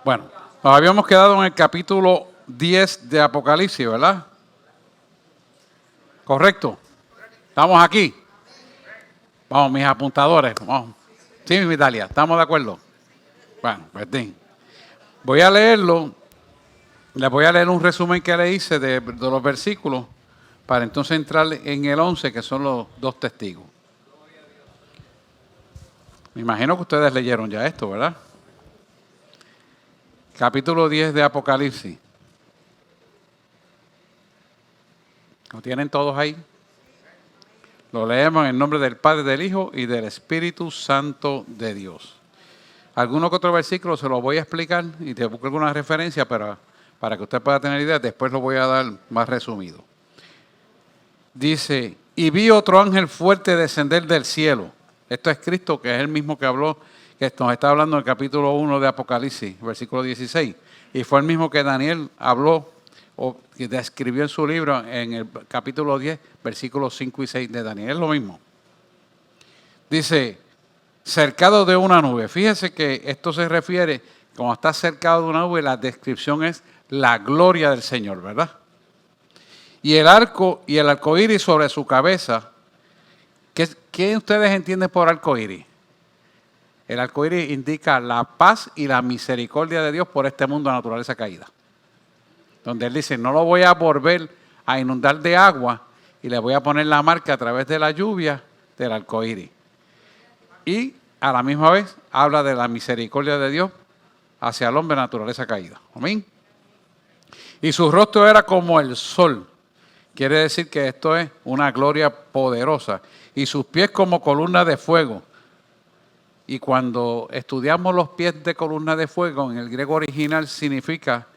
Bueno, nos habíamos quedado en el capítulo 10 de Apocalipsis, ¿verdad? ¿Correcto? ¿Estamos aquí? Vamos, mis apuntadores. Vamos. Sí, mi Italia, ¿estamos de acuerdo? Bueno, pues bien. Voy a leerlo. Les voy a leer un resumen que le hice de los versículos para entonces entrar en el 11, que son los dos testigos. Me imagino que ustedes leyeron ya esto, ¿verdad? Capítulo 10 de Apocalipsis. ¿Lo tienen todos ahí? Lo leemos en el nombre del Padre, del Hijo y del Espíritu Santo de Dios. Alguno que otro versículo se lo voy a explicar y te busco alguna referencia para que usted pueda tener idea. Después lo voy a dar más resumido. Dice, y vi otro ángel fuerte descender del cielo. Esto es Cristo, que es el mismo que habló, que nos está hablando en el capítulo 1 de Apocalipsis, versículo 16. Y fue el mismo que Daniel habló o que describió en su libro en el capítulo 10, versículos 5 y 6 de Daniel. Es lo mismo. Dice, cercado de una nube. Fíjese que esto se refiere, como está cercado de una nube, la descripción es la gloria del Señor, ¿verdad? Y el arco y el arcoíris sobre su cabeza. ¿Qué ustedes entienden por arcoíris? El arcoíris indica la paz y la misericordia de Dios por este mundo de naturaleza caída. Donde Él dice, no lo voy a volver a inundar de agua y le voy a poner la marca a través de la lluvia del arcoíris. Y a la misma vez habla de la misericordia de Dios hacia el hombre de naturaleza caída. Amén. Y su rostro era como el sol. Quiere decir que esto es una gloria poderosa. Y sus pies como columna de fuego. Y cuando estudiamos los pies de columna de fuego, en el griego original significa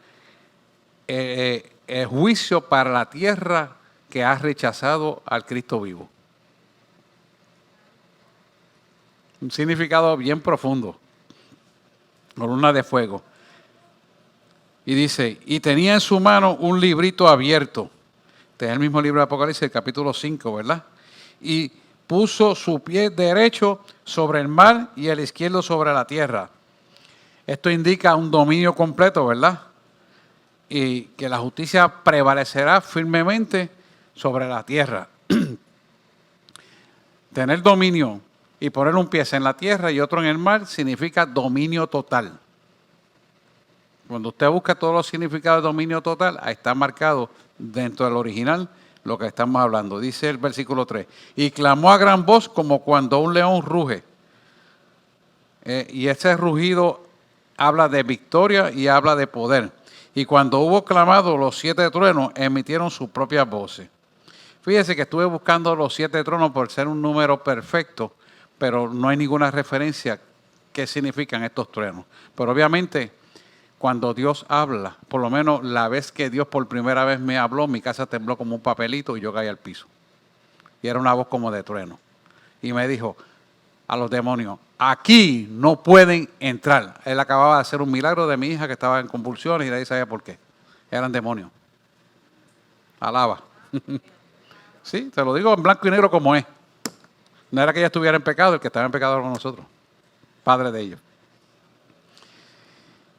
el juicio para la tierra que ha rechazado al Cristo vivo. Un significado bien profundo. Columna de fuego. Y dice, y tenía en su mano un librito abierto. Este es el mismo libro de Apocalipsis, el capítulo 5, ¿verdad? Y puso su pie derecho sobre el mar y el izquierdo sobre la tierra. Esto indica un dominio completo, ¿verdad? Y que la justicia prevalecerá firmemente sobre la tierra. Tener dominio y poner un pie en la tierra y otro en el mar significa dominio total. Cuando usted busca todos los significados de dominio total, ahí está marcado dentro del original lo que estamos hablando. Dice el versículo 3, y clamó a gran voz como cuando un león ruge. Y ese rugido habla de victoria y habla de poder. Y cuando hubo clamado, los 7 truenos emitieron sus propias voces. Fíjese que estuve buscando los 7 tronos por ser un número perfecto, pero no hay ninguna referencia qué significan estos truenos. Pero obviamente, cuando Dios habla, por lo menos la vez que Dios por primera vez me habló, mi casa tembló como un papelito y yo caí al piso. Y era una voz como de trueno. Y me dijo a los demonios, aquí no pueden entrar. Él acababa de hacer un milagro de mi hija que estaba en convulsiones y nadie sabía por qué. Eran demonios. Alaba. Sí, te lo digo en blanco y negro como es. No era que ella estuviera en pecado, el que estaba en pecado era con nosotros, padre de ellos.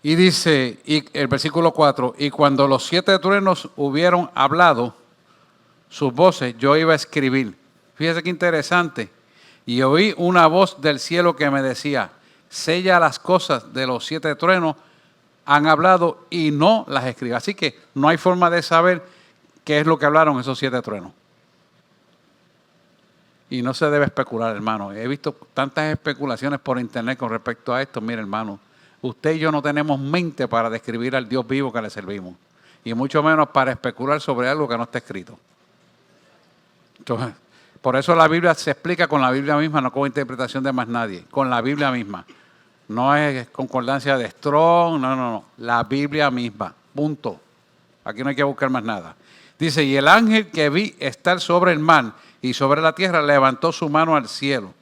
Y dice, y el versículo 4, y cuando los 7 truenos hubieron hablado sus voces, yo iba a escribir. Fíjese qué interesante. Y oí una voz del cielo que me decía, sella las cosas de los 7 truenos, han hablado y no las escriba. Así que no hay forma de saber qué es lo que hablaron esos 7 truenos. Y no se debe especular, hermano. He visto tantas especulaciones por internet con respecto a esto. Mire, hermano, usted y yo no tenemos mente para describir al Dios vivo que le servimos. Y mucho menos para especular sobre algo que no está escrito. Entonces, por eso la Biblia se explica con la Biblia misma, no con interpretación de más nadie. Con la Biblia misma. No es concordancia de Strong, no. La Biblia misma. Punto. Aquí no hay que buscar más nada. Dice, y el ángel que vi estar sobre el mar y sobre la tierra levantó su mano al cielo.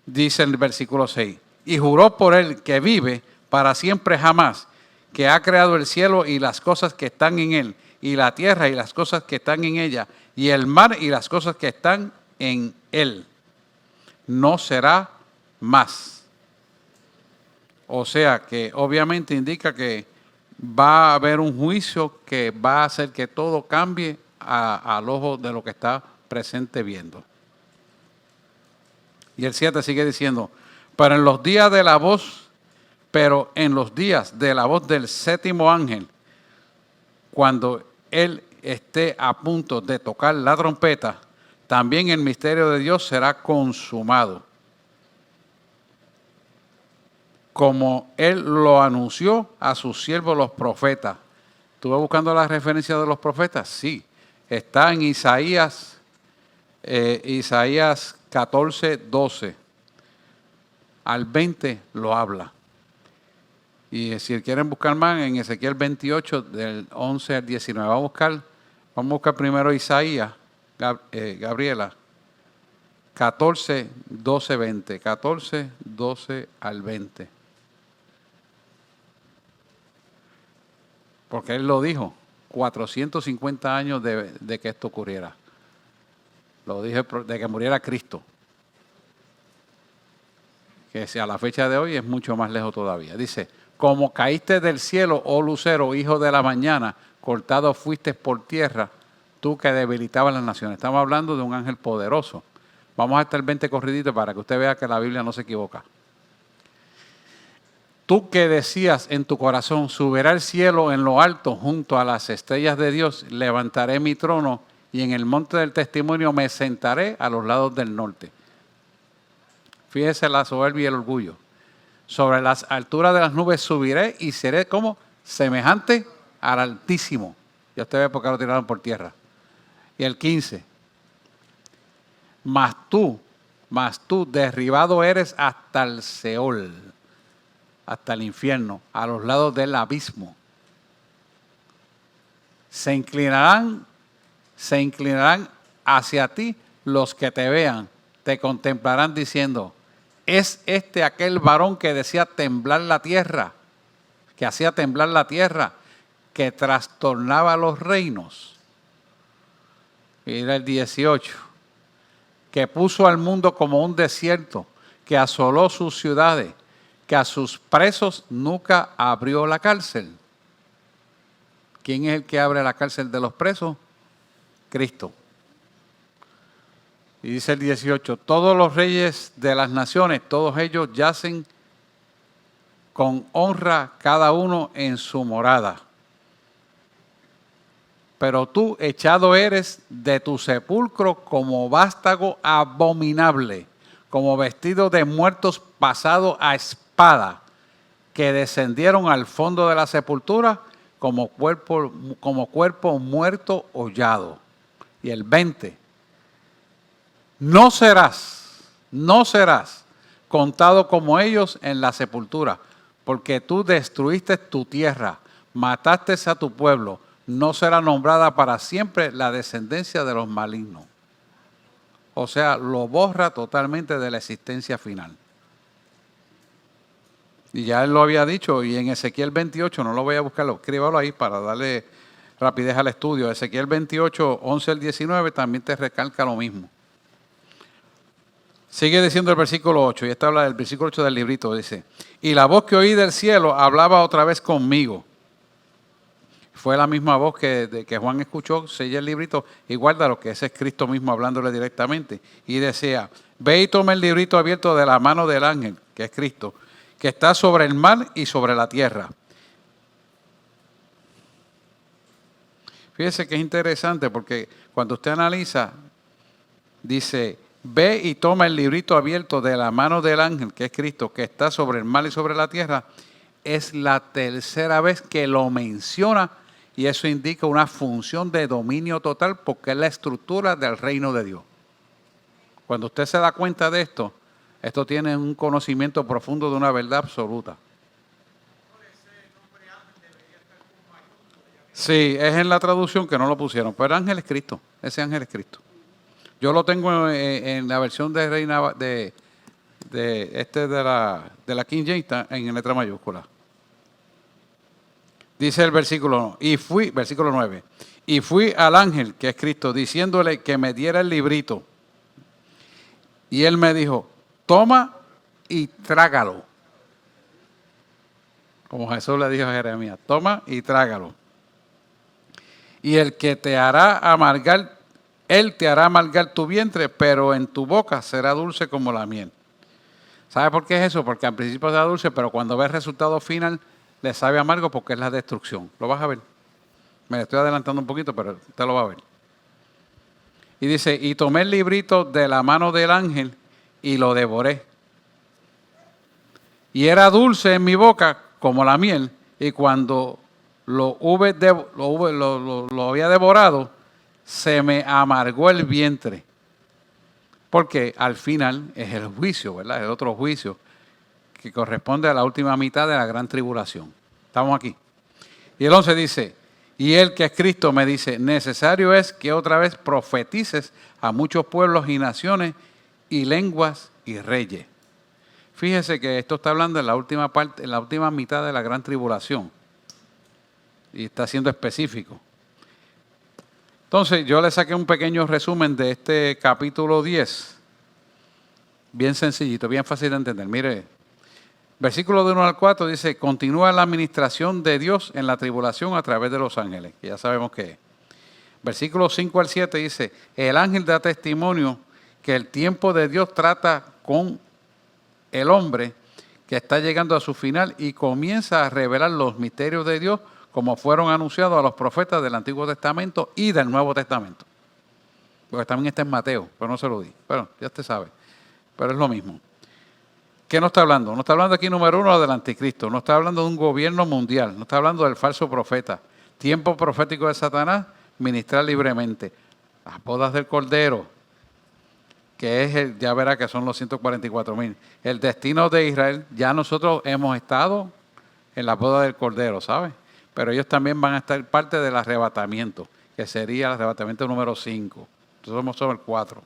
Dice en el versículo 6. Y juró por él que vive para siempre jamás, que ha creado el cielo y las cosas que están en él, y la tierra y las cosas que están en ella, y el mar y las cosas que están en él. No será más. O sea que obviamente indica que va a haber un juicio que va a hacer que todo cambie al ojo de lo que está presente viendo. Y el 7 sigue diciendo, pero en los días de la voz, pero en los días de la voz del séptimo ángel, cuando él esté a punto de tocar la trompeta, también el misterio de Dios será consumado, como él lo anunció a sus siervos los profetas. ¿Estuve buscando la referencia de los profetas? Sí, está en Isaías 14, 12 al 20 lo habla. Y si quieren buscar más, en Ezequiel 28, del 11 al 19. Vamos a buscar primero Isaías, Gabriela, 14, 12, 20. 14, 12 al 20. Porque él lo dijo, 450 años de que esto ocurriera. Lo dije de que muriera Cristo. Que si a la fecha de hoy es mucho más lejos todavía. Dice, como caíste del cielo, oh lucero, hijo de la mañana, cortado fuiste por tierra, tú que debilitabas las naciones. Estamos hablando de un ángel poderoso. Vamos hasta el 20 corridito para que usted vea que la Biblia no se equivoca. Tú que decías en tu corazón, subiré al cielo en lo alto junto a las estrellas de Dios, levantaré mi trono y en el monte del testimonio me sentaré a los lados del norte. Fíjese la soberbia y el orgullo. Sobre las alturas de las nubes subiré y seré como semejante al Altísimo. Ya usted ve por qué lo tiraron por tierra. Y el 15. Mas tú derribado eres hasta el Seol, hasta el infierno, a los lados del abismo. Se inclinarán hacia ti los que te vean, te contemplarán diciendo, ¿es este aquel varón que decía temblar la tierra, que hacía temblar la tierra, que trastornaba los reinos? Mira el 18, que puso al mundo como un desierto, que asoló sus ciudades, que a sus presos nunca abrió la cárcel. ¿Quién es el que abre la cárcel de los presos? Cristo. Y dice el 18, todos los reyes de las naciones, todos ellos yacen con honra cada uno en su morada. Pero tú echado eres de tu sepulcro como vástago abominable, como vestido de muertos pasado a espada, que descendieron al fondo de la sepultura como cuerpo muerto hollado. Y el 20, no serás contado como ellos en la sepultura, porque tú destruiste tu tierra, mataste a tu pueblo, no será nombrada para siempre la descendencia de los malignos. O sea, lo borra totalmente de la existencia final. Y ya él lo había dicho, y en Ezequiel 28, no lo voy a buscarlo, escríbalo ahí para darle rapidez al estudio. Ezequiel 28, 11 al 19 también te recalca lo mismo. Sigue diciendo el versículo 8, y este habla del versículo 8 del librito, dice, y la voz que oí del cielo hablaba otra vez conmigo. Fue la misma voz que Juan escuchó, sella el librito y guárdalo, que ese es Cristo mismo hablándole directamente. Y decía, ve y toma el librito abierto de la mano del ángel, que es Cristo, que está sobre el mar y sobre la tierra. Fíjese que es interesante porque cuando usted analiza, dice, ve y toma el librito abierto de la mano del ángel, que es Cristo, que está sobre el mar y sobre la tierra. Es la tercera vez que lo menciona y eso indica una función de dominio total porque es la estructura del reino de Dios. Cuando usted se da cuenta de esto, esto tiene un conocimiento profundo de una verdad absoluta. Sí, es en la traducción que no lo pusieron, pero ángel es Cristo, ese ángel es Cristo. Yo lo tengo en la versión de Reina de la King James en letra mayúscula. Dice el versículo 9, y fui al ángel, que es Cristo, diciéndole que me diera el librito. Y él me dijo, toma y trágalo. Como Jesús le dijo a Jeremías, toma y trágalo. Y el que te hará amargar, él te hará amargar tu vientre, pero en tu boca será dulce como la miel. ¿Sabe por qué es eso? Porque al principio será dulce, pero cuando ve el resultado final, le sabe amargo porque es la destrucción. Lo vas a ver. Me estoy adelantando un poquito, pero usted lo va a ver. Y dice, y tomé el librito de la mano del ángel y lo devoré. Y era dulce en mi boca como la miel, y cuando lo había devorado, se me amargó el vientre. Porque al final es el juicio, ¿verdad? El otro juicio que corresponde a la última mitad de la gran tribulación. Estamos aquí. Y el 11 dice, y él que es Cristo me dice, necesario es que otra vez profetices a muchos pueblos y naciones y lenguas y reyes. Fíjese que esto está hablando en la última parte, en la última mitad de la gran tribulación. Y está siendo específico. Entonces, yo le saqué un pequeño resumen de este capítulo 10. Bien sencillito, bien fácil de entender. Mire, versículo de 1 al 4 dice, continúa la administración de Dios en la tribulación a través de los ángeles, que ya sabemos qué es. Versículo 5 al 7 dice, el ángel da testimonio que el tiempo de Dios trata con el hombre que está llegando a su final y comienza a revelar los misterios de Dios como fueron anunciados a los profetas del Antiguo Testamento y del Nuevo Testamento. Porque también está en Mateo, pero no se lo di. Bueno, ya usted sabe, pero es lo mismo. ¿Qué no está hablando? No está hablando aquí, número uno, del anticristo. No está hablando de un gobierno mundial. No está hablando del falso profeta. Tiempo profético de Satanás, ministrar libremente. Las bodas del Cordero, que es ya verá que son los 144,000. El destino de Israel, ya nosotros hemos estado en la boda del Cordero, ¿sabe? Pero ellos también van a estar parte del arrebatamiento, que sería el arrebatamiento número 5. Nosotros somos sobre el 4.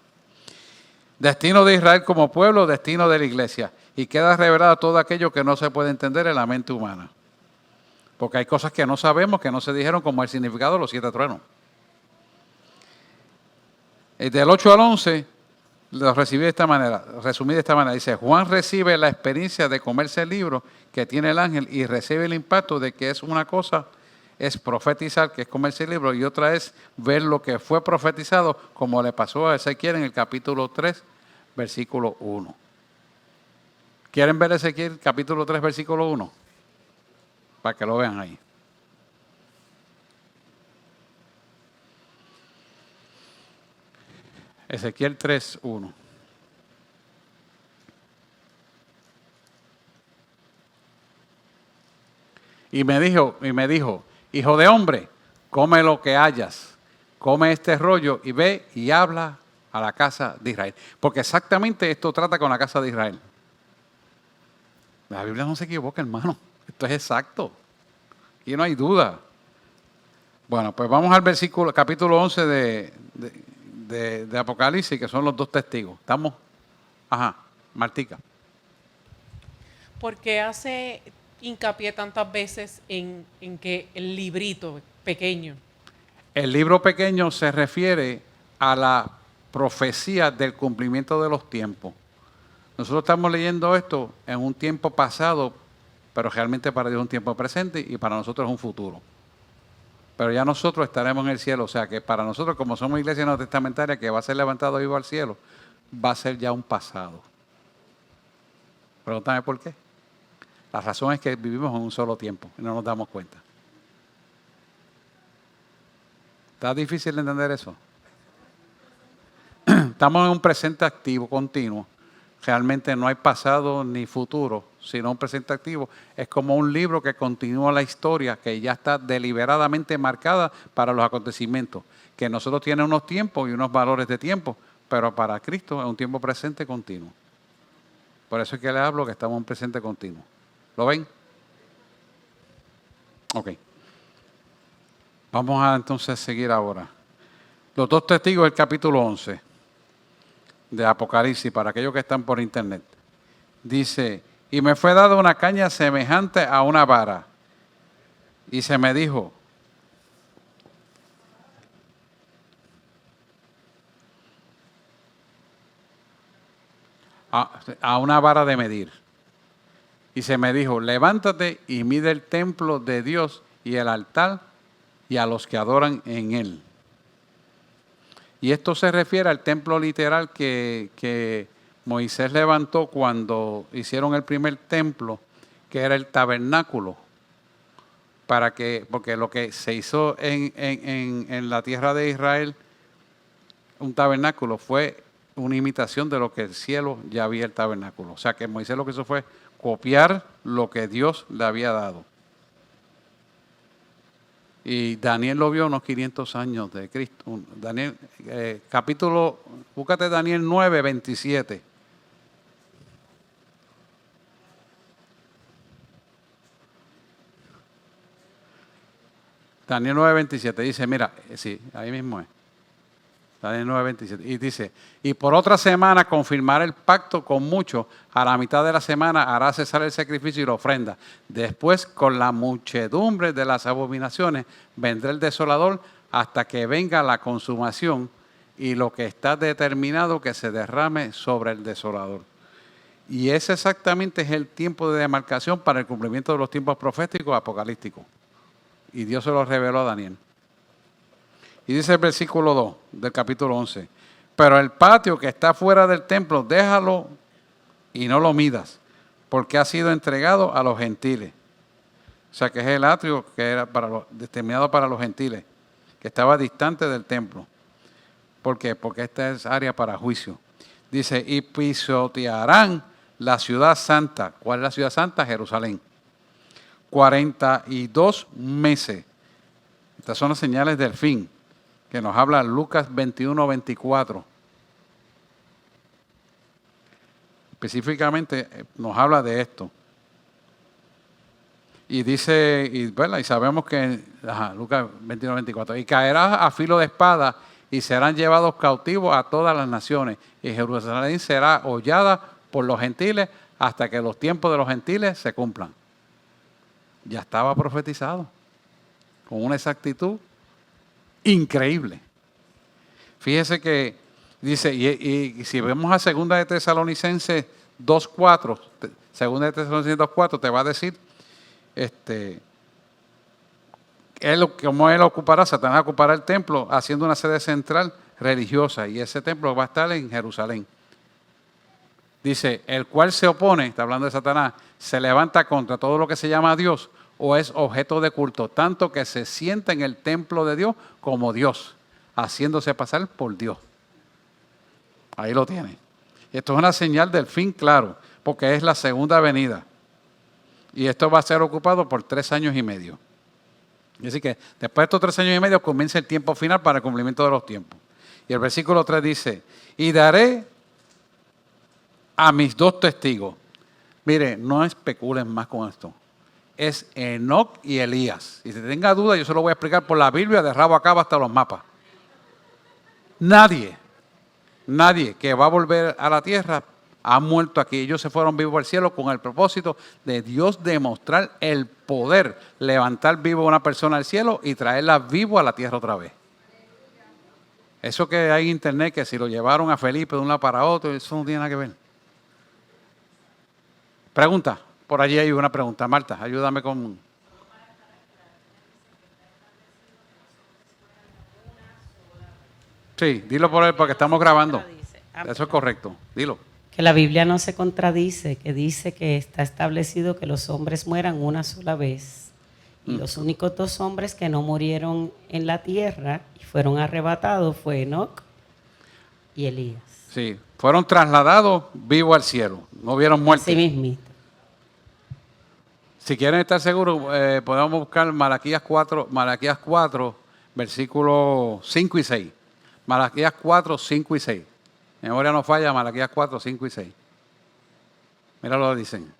Destino de Israel como pueblo, destino de la iglesia. Y queda revelado todo aquello que no se puede entender en la mente humana. Porque hay cosas que no sabemos, que no se dijeron, como el significado de los 7 truenos. Del 8 al 11, lo resumí de esta manera. Dice, Juan recibe la experiencia de comerse el libro que tiene el ángel y recibe el impacto de que es una cosa, es profetizar, que es comerse el libro, y otra es ver lo que fue profetizado, como le pasó a Ezequiel en el capítulo 3, versículo 1. ¿Quieren ver Ezequiel capítulo 3, versículo 1? Para que lo vean ahí. Ezequiel 3, 1. Y me dijo, hijo de hombre, come lo que hayas, come este rollo y ve y habla a la casa de Israel. Porque exactamente esto trata con la casa de Israel. La Biblia no se equivoca, hermano. Esto es exacto. Aquí no hay duda. Bueno, pues vamos al versículo, capítulo 11 de Apocalipsis, que son los 2 testigos. ¿Estamos? Ajá, Martica. ¿Por qué hace hincapié tantas veces en que el librito pequeño? El libro pequeño se refiere a la profecía del cumplimiento de los tiempos. Nosotros estamos leyendo esto en un tiempo pasado, pero realmente para Dios es un tiempo presente y para nosotros es un futuro. Pero ya nosotros estaremos en el cielo, o sea que para nosotros, como somos iglesia neotestamentaria que va a ser levantado vivo al cielo, va a ser ya un pasado. Pregúntame por qué. La razón es que vivimos en un solo tiempo y no nos damos cuenta. ¿Está difícil de entender eso? Estamos en un presente activo, continuo. Realmente no hay pasado ni futuro, sino un presente activo. Es como un libro que continúa la historia, que ya está deliberadamente marcada para los acontecimientos. Que nosotros tiene unos tiempos y unos valores de tiempo, pero para Cristo es un tiempo presente continuo. Por eso es que le hablo que estamos en un presente continuo. ¿Lo ven? Ok. Vamos a entonces seguir ahora. Los 2 testigos del capítulo 11 de Apocalipsis, para aquellos que están por internet. Dice, y me fue dada una caña semejante a una vara. Y se me dijo, a una vara de medir. Y se me dijo, levántate y mide el templo de Dios y el altar y a los que adoran en él. Y esto se refiere al templo literal que Moisés levantó cuando hicieron el primer templo, que era el tabernáculo. Porque lo que se hizo en la tierra de Israel, un tabernáculo, fue una imitación de lo que el cielo ya había el tabernáculo. O sea que Moisés lo que hizo fue copiar lo que Dios le había dado. Y Daniel lo vio unos 500 años de Cristo. Daniel, búscate Daniel 9, 27. Daniel 9, 27 dice, mira, sí, ahí mismo es. Daniel 9, 27. Y dice, y por otra semana confirmará el pacto con muchos, a la mitad de la semana hará cesar el sacrificio y la ofrenda. Después, con la muchedumbre de las abominaciones, vendrá el desolador hasta que venga la consumación y lo que está determinado que se derrame sobre el desolador. Y ese exactamente es el tiempo de demarcación para el cumplimiento de los tiempos proféticos apocalípticos. Y Dios se lo reveló a Daniel. Y dice el versículo 2 del capítulo 11, pero el patio que está fuera del templo, déjalo y no lo midas, porque ha sido entregado a los gentiles. O sea que es el atrio que era determinado para los gentiles, que estaba distante del templo. ¿Por qué? Porque esta es área para juicio. Dice, y pisotearán la ciudad santa. ¿Cuál es la ciudad santa? Jerusalén. 42 meses. Estas son las señales del fin, que nos habla Lucas 21, 24. Específicamente nos habla de esto. Y dice, y sabemos que, Lucas 21, 24, y caerá a filo de espada y serán llevados cautivos a todas las naciones. Y Jerusalén será hollada por los gentiles hasta que los tiempos de los gentiles se cumplan. Ya estaba profetizado con una exactitud increíble. Fíjese que dice, y si vemos a 2 de Tesalonicenses 2.4, 2 de Tesalonicenses 2.4 te va a decir, como él ocupará, Satanás ocupará el templo haciendo una sede central religiosa y ese templo va a estar en Jerusalén. Dice, el cual se opone, está hablando de Satanás, se levanta contra todo lo que se llama Dios o es objeto de culto, tanto que se sienta en el templo de Dios como Dios, haciéndose pasar por Dios. Ahí lo tiene. Esto es una señal del fin, claro, porque es la segunda venida. Y esto va a ser ocupado por 3 años y medio. Así que después de estos 3 años y medio comienza el tiempo final para el cumplimiento de los tiempos. Y el versículo 3 dice, y daré a mis 2 testigos. Mire, no especulen más con esto. Es Enoc y Elías. Y si tenga duda, yo se lo voy a explicar por la Biblia, de rabo a cabo hasta los mapas. Nadie que va a volver a la tierra ha muerto aquí. Ellos se fueron vivos al cielo con el propósito de Dios demostrar el poder, levantar vivo a una persona al cielo y traerla vivo a la tierra otra vez. Eso que hay en internet, que si lo llevaron a Felipe de un lado para otro, eso no tiene nada que ver. Pregunta, por allí hay una pregunta. Marta, ayúdame con... Sí, dilo por él porque estamos grabando. Eso es correcto, dilo. Que la Biblia no se contradice, que dice que está establecido que los hombres mueran una sola vez. Y los únicos 2 hombres que no murieron en la tierra y fueron arrebatados fue Enoc y Elías. Sí, fueron trasladados vivos al cielo, no vieron muerte. Así mismito. Si quieren estar seguros, podemos buscar Malaquías 4, versículos 5 y 6. Malaquías 4, 5 y 6. Mi memoria no falla, Malaquías 4, 5 y 6. Mira lo que dicen.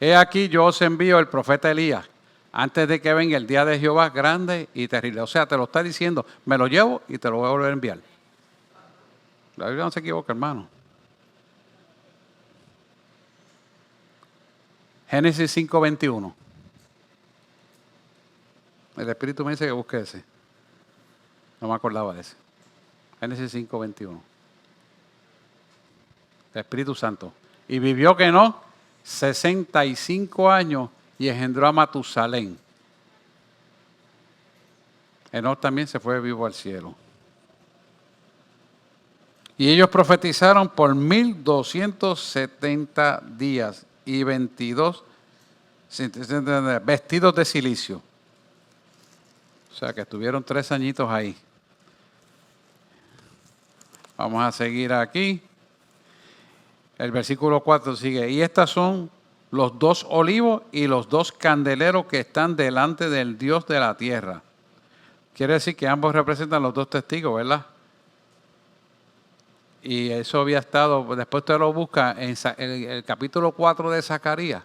He aquí yo os envío el profeta Elías, antes de que venga el día de Jehová grande y terrible. O sea, te lo está diciendo, me lo llevo y te lo voy a volver a enviar. La Biblia no se equivoca, hermano. Génesis 5, 21. El Espíritu me dice que busque ese. No me acordaba de ese. Génesis 5, 21. El Espíritu Santo. Y vivió que no 65 años y engendró a Matusalén. Enoc también se fue vivo al cielo. Y ellos profetizaron por 1270 días y 22 vestidos de silicio. O sea que estuvieron 3 añitos ahí. Vamos a seguir aquí. El versículo 4 sigue. Y estas son los 2 olivos y los 2 candeleros que están delante del Dios de la tierra. Quiere decir que ambos representan los 2 testigos, ¿verdad? Y eso había estado, después usted lo busca en el capítulo 4 de Zacarías.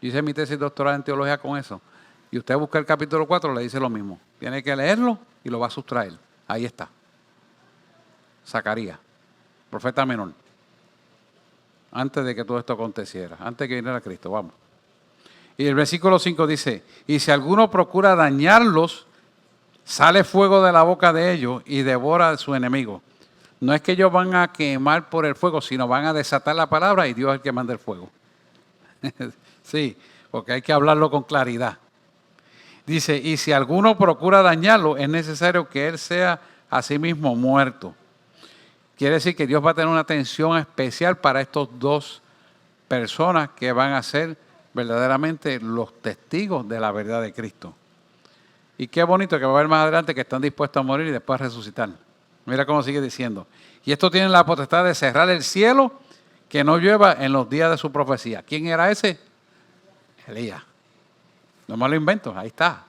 Yo hice mi tesis doctoral en teología con eso. Y usted busca el capítulo 4, le dice lo mismo. Tiene que leerlo y lo va a sustraer. Ahí está. Zacarías, profeta menor. Antes de que todo esto aconteciera, antes de que viniera Cristo, vamos. Y el versículo 5 dice, y si alguno procura dañarlos, sale fuego de la boca de ellos y devora a su enemigo. No es que ellos van a quemar por el fuego, sino van a desatar la palabra y Dios es el que manda el fuego. Sí, porque hay que hablarlo con claridad. Dice, y si alguno procura dañarlo, es necesario que él sea a sí mismo muerto. Quiere decir que Dios va a tener una atención especial para estos 2 personas que van a ser verdaderamente los testigos de la verdad de Cristo. Y qué bonito que va a haber más adelante que están dispuestos a morir y después a resucitar. Mira cómo sigue diciendo. Y estos tienen la potestad de cerrar el cielo, que no llueva en los días de su profecía. ¿Quién era ese? Elías. No me lo invento, ahí está.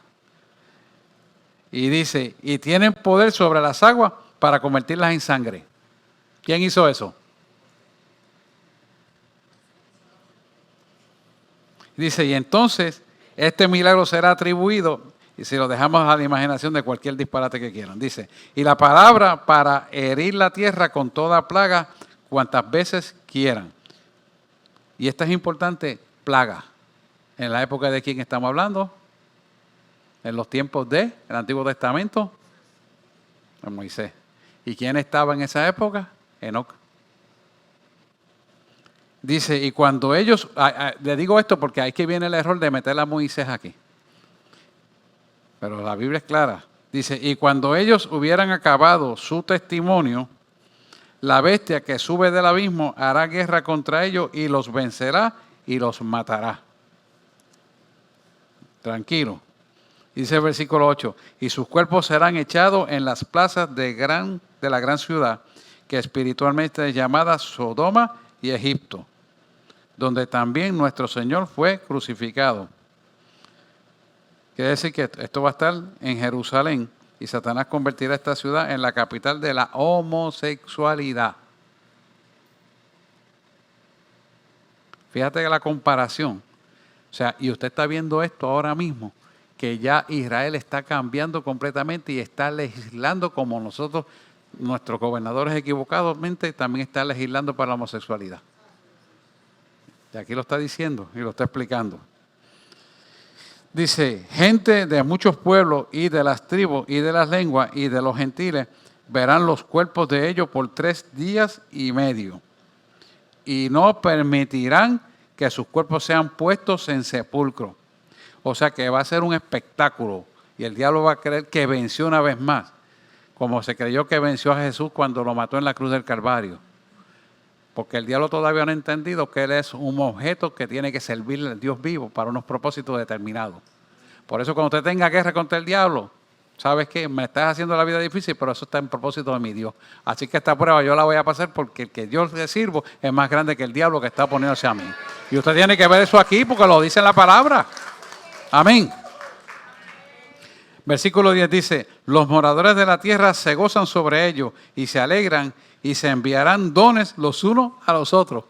Y dice, y tienen poder sobre las aguas para convertirlas en sangre. ¿Quién hizo eso? Dice, y entonces este milagro será atribuido, y si lo dejamos a la imaginación de cualquier disparate que quieran, dice, y la palabra para herir la tierra con toda plaga cuantas veces quieran. Y esta es importante, plaga. ¿En la época de quién estamos hablando? En los tiempos del Antiguo Testamento, de Moisés. ¿Y quién estaba en esa época? Enoc. Dice, y cuando ellos, le digo esto porque ahí que viene el error de meter a Moisés aquí. Pero la Biblia es clara. Dice, y cuando ellos hubieran acabado su testimonio, la bestia que sube del abismo hará guerra contra ellos y los vencerá y los matará. Tranquilo. Dice el versículo 8, y sus cuerpos serán echados en las plazas de la gran ciudad, que espiritualmente es llamada Sodoma y Egipto, donde también nuestro Señor fue crucificado. Quiere decir que esto va a estar en Jerusalén y Satanás convertirá esta ciudad en la capital de la homosexualidad. Fíjate que la comparación. O sea, y usted está viendo esto ahora mismo, que ya Israel está cambiando completamente y está legislando como nosotros, nuestros gobernadores equivocadamente, también está legislando para la homosexualidad. Y aquí lo está diciendo y lo está explicando. Dice, gente de muchos pueblos y de las tribus y de las lenguas y de los gentiles verán los cuerpos de ellos por 3 días y medio y no permitirán que sus cuerpos sean puestos en sepulcro. O sea que va a ser un espectáculo y el diablo va a creer que venció una vez más, como se creyó que venció a Jesús cuando lo mató en la cruz del Calvario. Porque el diablo todavía no ha entendido que él es un objeto que tiene que servirle al Dios vivo para unos propósitos determinados. Por eso cuando usted tenga guerra contra el diablo, ¿sabes qué? Me estás haciendo la vida difícil, pero eso está en propósito de mi Dios. Así que esta prueba yo la voy a pasar porque el que yo le sirvo es más grande que el diablo que está poniéndose a mí. Y usted tiene que ver eso aquí porque lo dice en la palabra. Amén. Versículo 10 dice, los moradores de la tierra se gozan sobre ellos y se alegran y se enviarán dones los unos a los otros.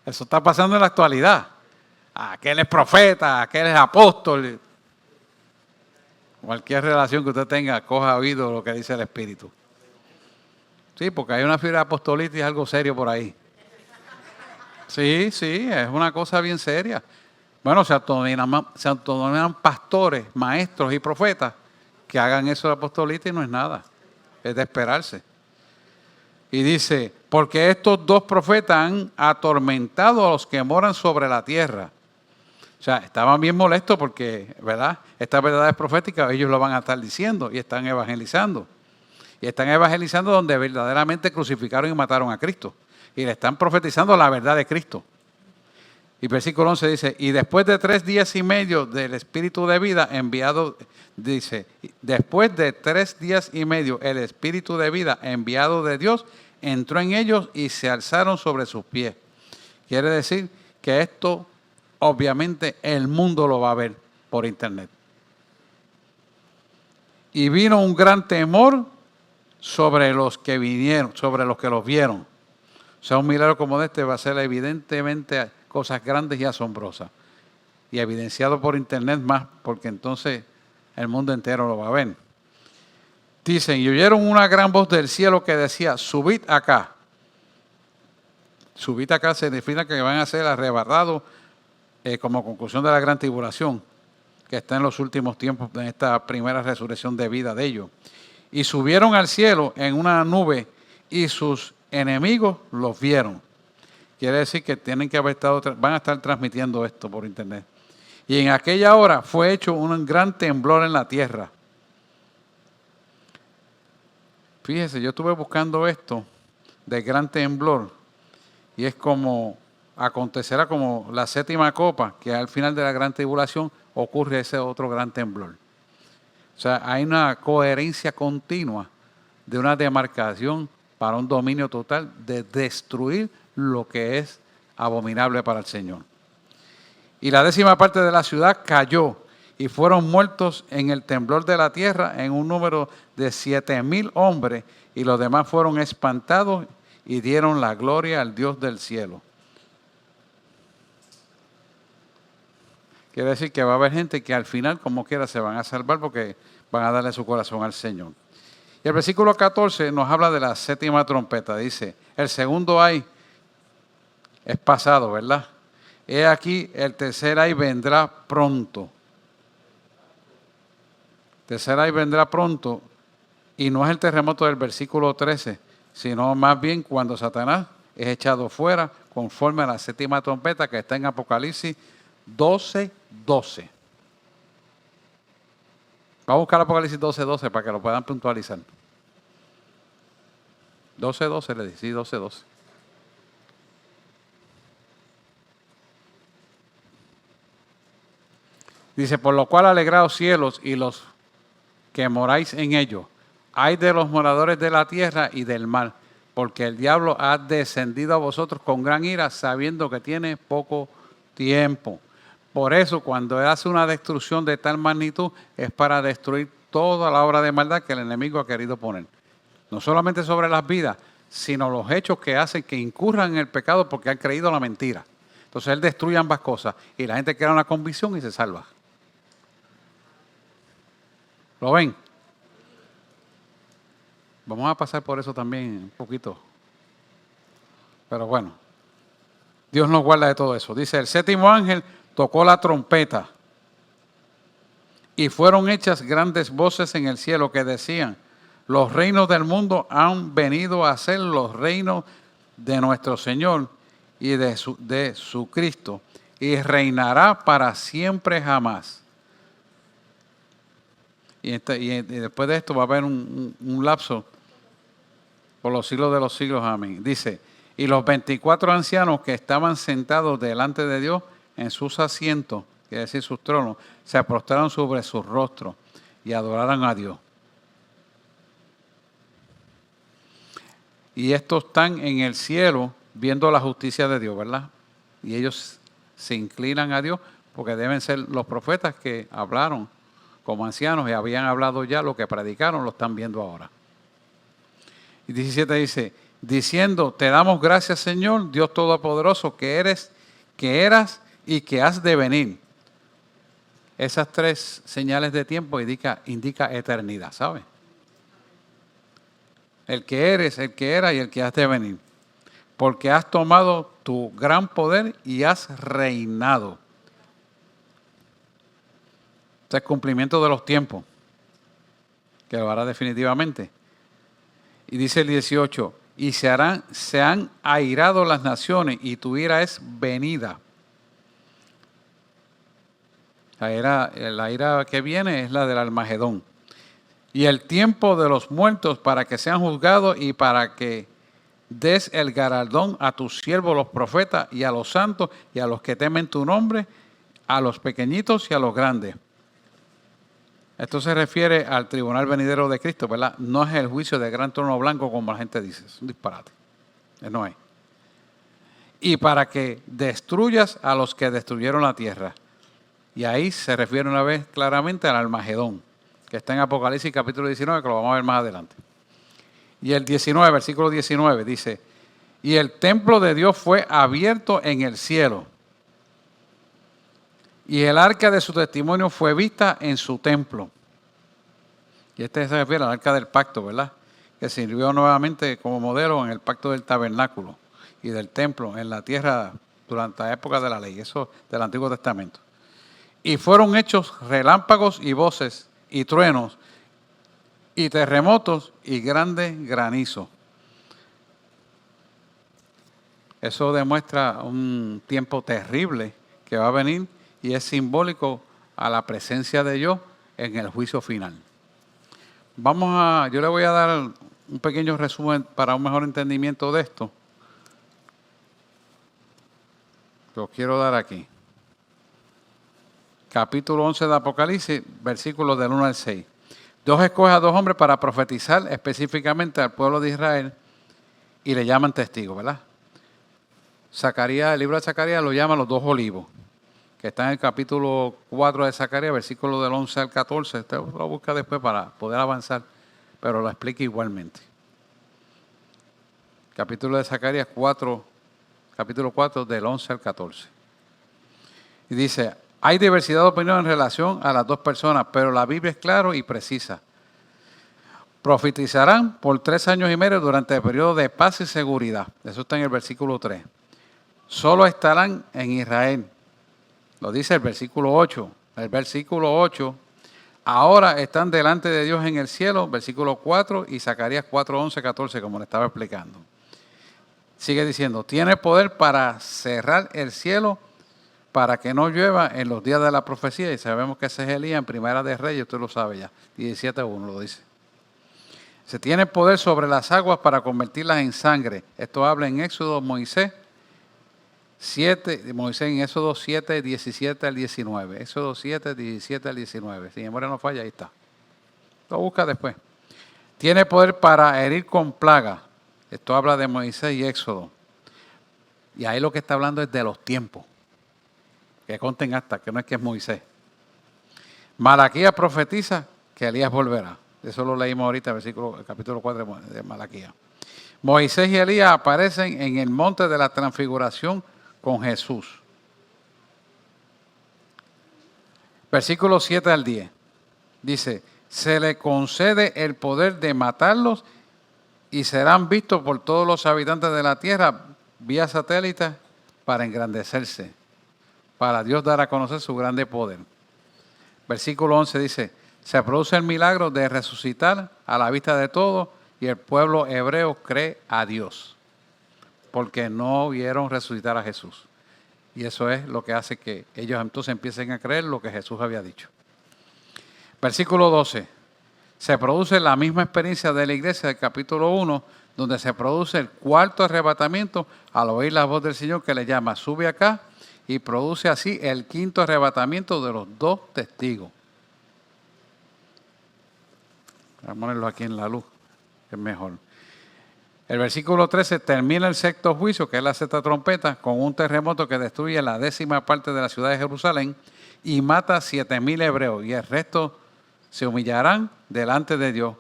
Eso está pasando en la actualidad. Aquel es profeta, aquel es apóstol. Cualquier relación que usted tenga, coja oído lo que dice el Espíritu. Sí, porque hay una fibra de apostolitis, algo serio por ahí. Sí, es una cosa bien seria. Bueno, se autodenominan pastores, maestros y profetas que hagan eso de apostolitis no es nada. Es de esperarse. Y dice, porque estos dos profetas han atormentado a los que moran sobre la tierra. O sea, estaban bien molestos porque, ¿verdad? Estas verdades proféticas ellos lo van a estar diciendo y están evangelizando. Y están evangelizando donde verdaderamente crucificaron y mataron a Cristo. Y le están profetizando la verdad de Cristo. Y versículo 11 dice, y después de 3 días y medio del Espíritu de vida enviado, dice, después de 3 días y medio el Espíritu de vida enviado de Dios entró en ellos y se alzaron sobre sus pies. Quiere decir que esto obviamente el mundo lo va a ver por internet. Y vino un gran temor sobre los que vinieron, sobre los que los vieron. O sea, un milagro como este va a ser evidentemente cosas grandes y asombrosas. Y evidenciado por internet más, porque entonces el mundo entero lo va a ver. Dicen, y oyeron una gran voz del cielo que decía, subid acá. Subid acá significa que van a ser arrebatados como conclusión de la gran tribulación, que está en los últimos tiempos, en esta primera resurrección de vida de ellos. Y subieron al cielo en una nube y sus enemigos los vieron. Quiere decir que tienen que haber estado, van a estar transmitiendo esto por internet. Y en aquella hora fue hecho un gran temblor en la tierra. Fíjese, yo estuve buscando esto de gran temblor y es como, acontecerá como la 7ª copa, que al final de la gran tribulación ocurre ese otro gran temblor. O sea, hay una coherencia continua de una demarcación para un dominio total de destruir lo que es abominable para el Señor. Y la 10ª parte de la ciudad cayó y fueron muertos en el temblor de la tierra en un número de 7,000 hombres y los demás fueron espantados y dieron la gloria al Dios del cielo. Quiere decir que va a haber gente que al final, como quiera, se van a salvar porque van a darle su corazón al Señor. Y el versículo 14 nos habla de la 7ª trompeta. Dice, el segundo ay es pasado, ¿verdad? He aquí, el tercer ay vendrá pronto. Tercer ay vendrá pronto. Y no es el terremoto del versículo 13, sino más bien cuando Satanás es echado fuera conforme a la 7ª trompeta que está en Apocalipsis 12:12. Vamos a buscar Apocalipsis 12:12 para que lo puedan puntualizar. 12:12 le dice, sí, 12:12. Dice, por lo cual alegraos cielos y los que moráis en ellos. Ay de los moradores de la tierra y del mar, porque el diablo ha descendido a vosotros con gran ira, sabiendo que tiene poco tiempo. Por eso, cuando él hace una destrucción de tal magnitud, es para destruir toda la obra de maldad que el enemigo ha querido poner. No solamente sobre las vidas, sino los hechos que hacen que incurran en el pecado porque han creído la mentira. Entonces él destruye ambas cosas y la gente crea una convicción y se salva. ¿Lo ven? Vamos a pasar por eso también un poquito. Pero bueno, Dios nos guarda de todo eso. Dice, el 7º ángel tocó la trompeta y fueron hechas grandes voces en el cielo que decían, los reinos del mundo han venido a ser los reinos de nuestro Señor y de su Cristo, y reinará para siempre jamás. Y después de esto va a haber un lapso por los siglos de los siglos, amén. Dice, y los 24 ancianos que estaban sentados delante de Dios en sus asientos, quiere decir sus tronos, se postraron sobre sus rostros y adoraron a Dios. Y estos están en el cielo viendo la justicia de Dios, ¿verdad? Y ellos se inclinan a Dios porque deben ser los profetas que hablaron como ancianos y habían hablado ya lo que predicaron, lo están viendo ahora. Y 17 dice, diciendo, te damos gracias, Señor, Dios Todopoderoso, que eres, que eras y que has de venir. Esas 3 señales de tiempo indica eternidad, ¿sabes? El que eres, el que era y el que has de venir. Porque has tomado tu gran poder y has reinado. Este es el cumplimiento de los tiempos, que lo hará definitivamente. Y dice el 18, y se han airado las naciones, y tu ira es venida. La ira que viene es la del Armagedón. Y el tiempo de los muertos para que sean juzgados y para que des el galardón a tus siervos los profetas y a los santos y a los que temen tu nombre, a los pequeñitos y a los grandes. Esto se refiere al tribunal venidero de Cristo, ¿verdad? No es el juicio de gran trono blanco como la gente dice, es un disparate. No es. Y para que destruyas a los que destruyeron la tierra. Y ahí se refiere una vez claramente al Armagedón, que está en Apocalipsis capítulo 19, que lo vamos a ver más adelante. Y el 19, versículo 19, dice, y el templo de Dios fue abierto en el cielo, y el arca de su testimonio fue vista en su templo. Y este se refiere al arca del pacto, ¿verdad? Que sirvió nuevamente como modelo en el pacto del tabernáculo y del templo en la tierra durante la época de la ley, eso del Antiguo Testamento. Y fueron hechos relámpagos y voces y truenos y terremotos y grandes granizos. Eso demuestra un tiempo terrible que va a venir y es simbólico a la presencia de Dios en el juicio final. Yo le voy a dar un pequeño resumen para un mejor entendimiento de esto. Lo quiero dar aquí. Capítulo 11 de Apocalipsis, versículos del 1 al 6. Dios escoge a 2 hombres para profetizar específicamente al pueblo de Israel y le llaman testigos, ¿verdad? Zacarías, el libro de Zacarías lo llama los 2 olivos, que está en el capítulo 4 de Zacarías, versículos del 11 al 14. Usted lo busca después para poder avanzar, pero lo explica igualmente. Capítulo de Zacarías 4, capítulo 4 del 11 al 14. Y dice, hay diversidad de opinión en relación a las 2 personas, pero la Biblia es clara y precisa. Profetizarán por 3 años y medio durante el periodo de paz y seguridad. Eso está en el versículo 3. Solo estarán en Israel. Lo dice el versículo 8. El versículo 8. Ahora están delante de Dios en el cielo. Versículo 4 y Zacarías 4, 11, 14, como le estaba explicando. Sigue diciendo, tiene poder para cerrar el cielo para que no llueva en los días de la profecía. Y sabemos que ese es Elías en Primera de Reyes, usted lo sabe ya. 17:1 lo dice. Se tiene poder sobre las aguas para convertirlas en sangre. Esto habla en Éxodo, Moisés en Éxodo 7, 17 al 19. Éxodo 7, 17 al 19. Si mi memoria no falla, ahí está. Lo busca después. Tiene poder para herir con plaga. Esto habla de Moisés y Éxodo. Y ahí lo que está hablando es de los tiempos. Que conten hasta, que no es que es Moisés. Malaquías profetiza que Elías volverá. Eso lo leímos ahorita, el capítulo 4 de Malaquías. Moisés y Elías aparecen en el monte de la transfiguración con Jesús. Versículos 7 al 10. Dice, se le concede el poder de matarlos y serán vistos por todos los habitantes de la tierra vía satélite para engrandecerse, para Dios dar a conocer su grande poder. Versículo 11 dice, se produce el milagro de resucitar a la vista de todos y el pueblo hebreo cree a Dios, porque no vieron resucitar a Jesús. Y eso es lo que hace que ellos entonces empiecen a creer lo que Jesús había dicho. Versículo 12. Se produce la misma experiencia de la iglesia del capítulo 1, donde se produce el 4.º arrebatamiento al oír la voz del Señor que le llama, sube acá, y produce así el 5.º arrebatamiento de los 2 testigos. Vamos a ponerlo aquí en la luz, que es mejor. El versículo 13 termina el 6.º juicio, que es la 6ª trompeta, con un terremoto que destruye la 10ª parte de la ciudad de Jerusalén y mata 7.000 hebreos, y el resto se humillarán delante de Dios.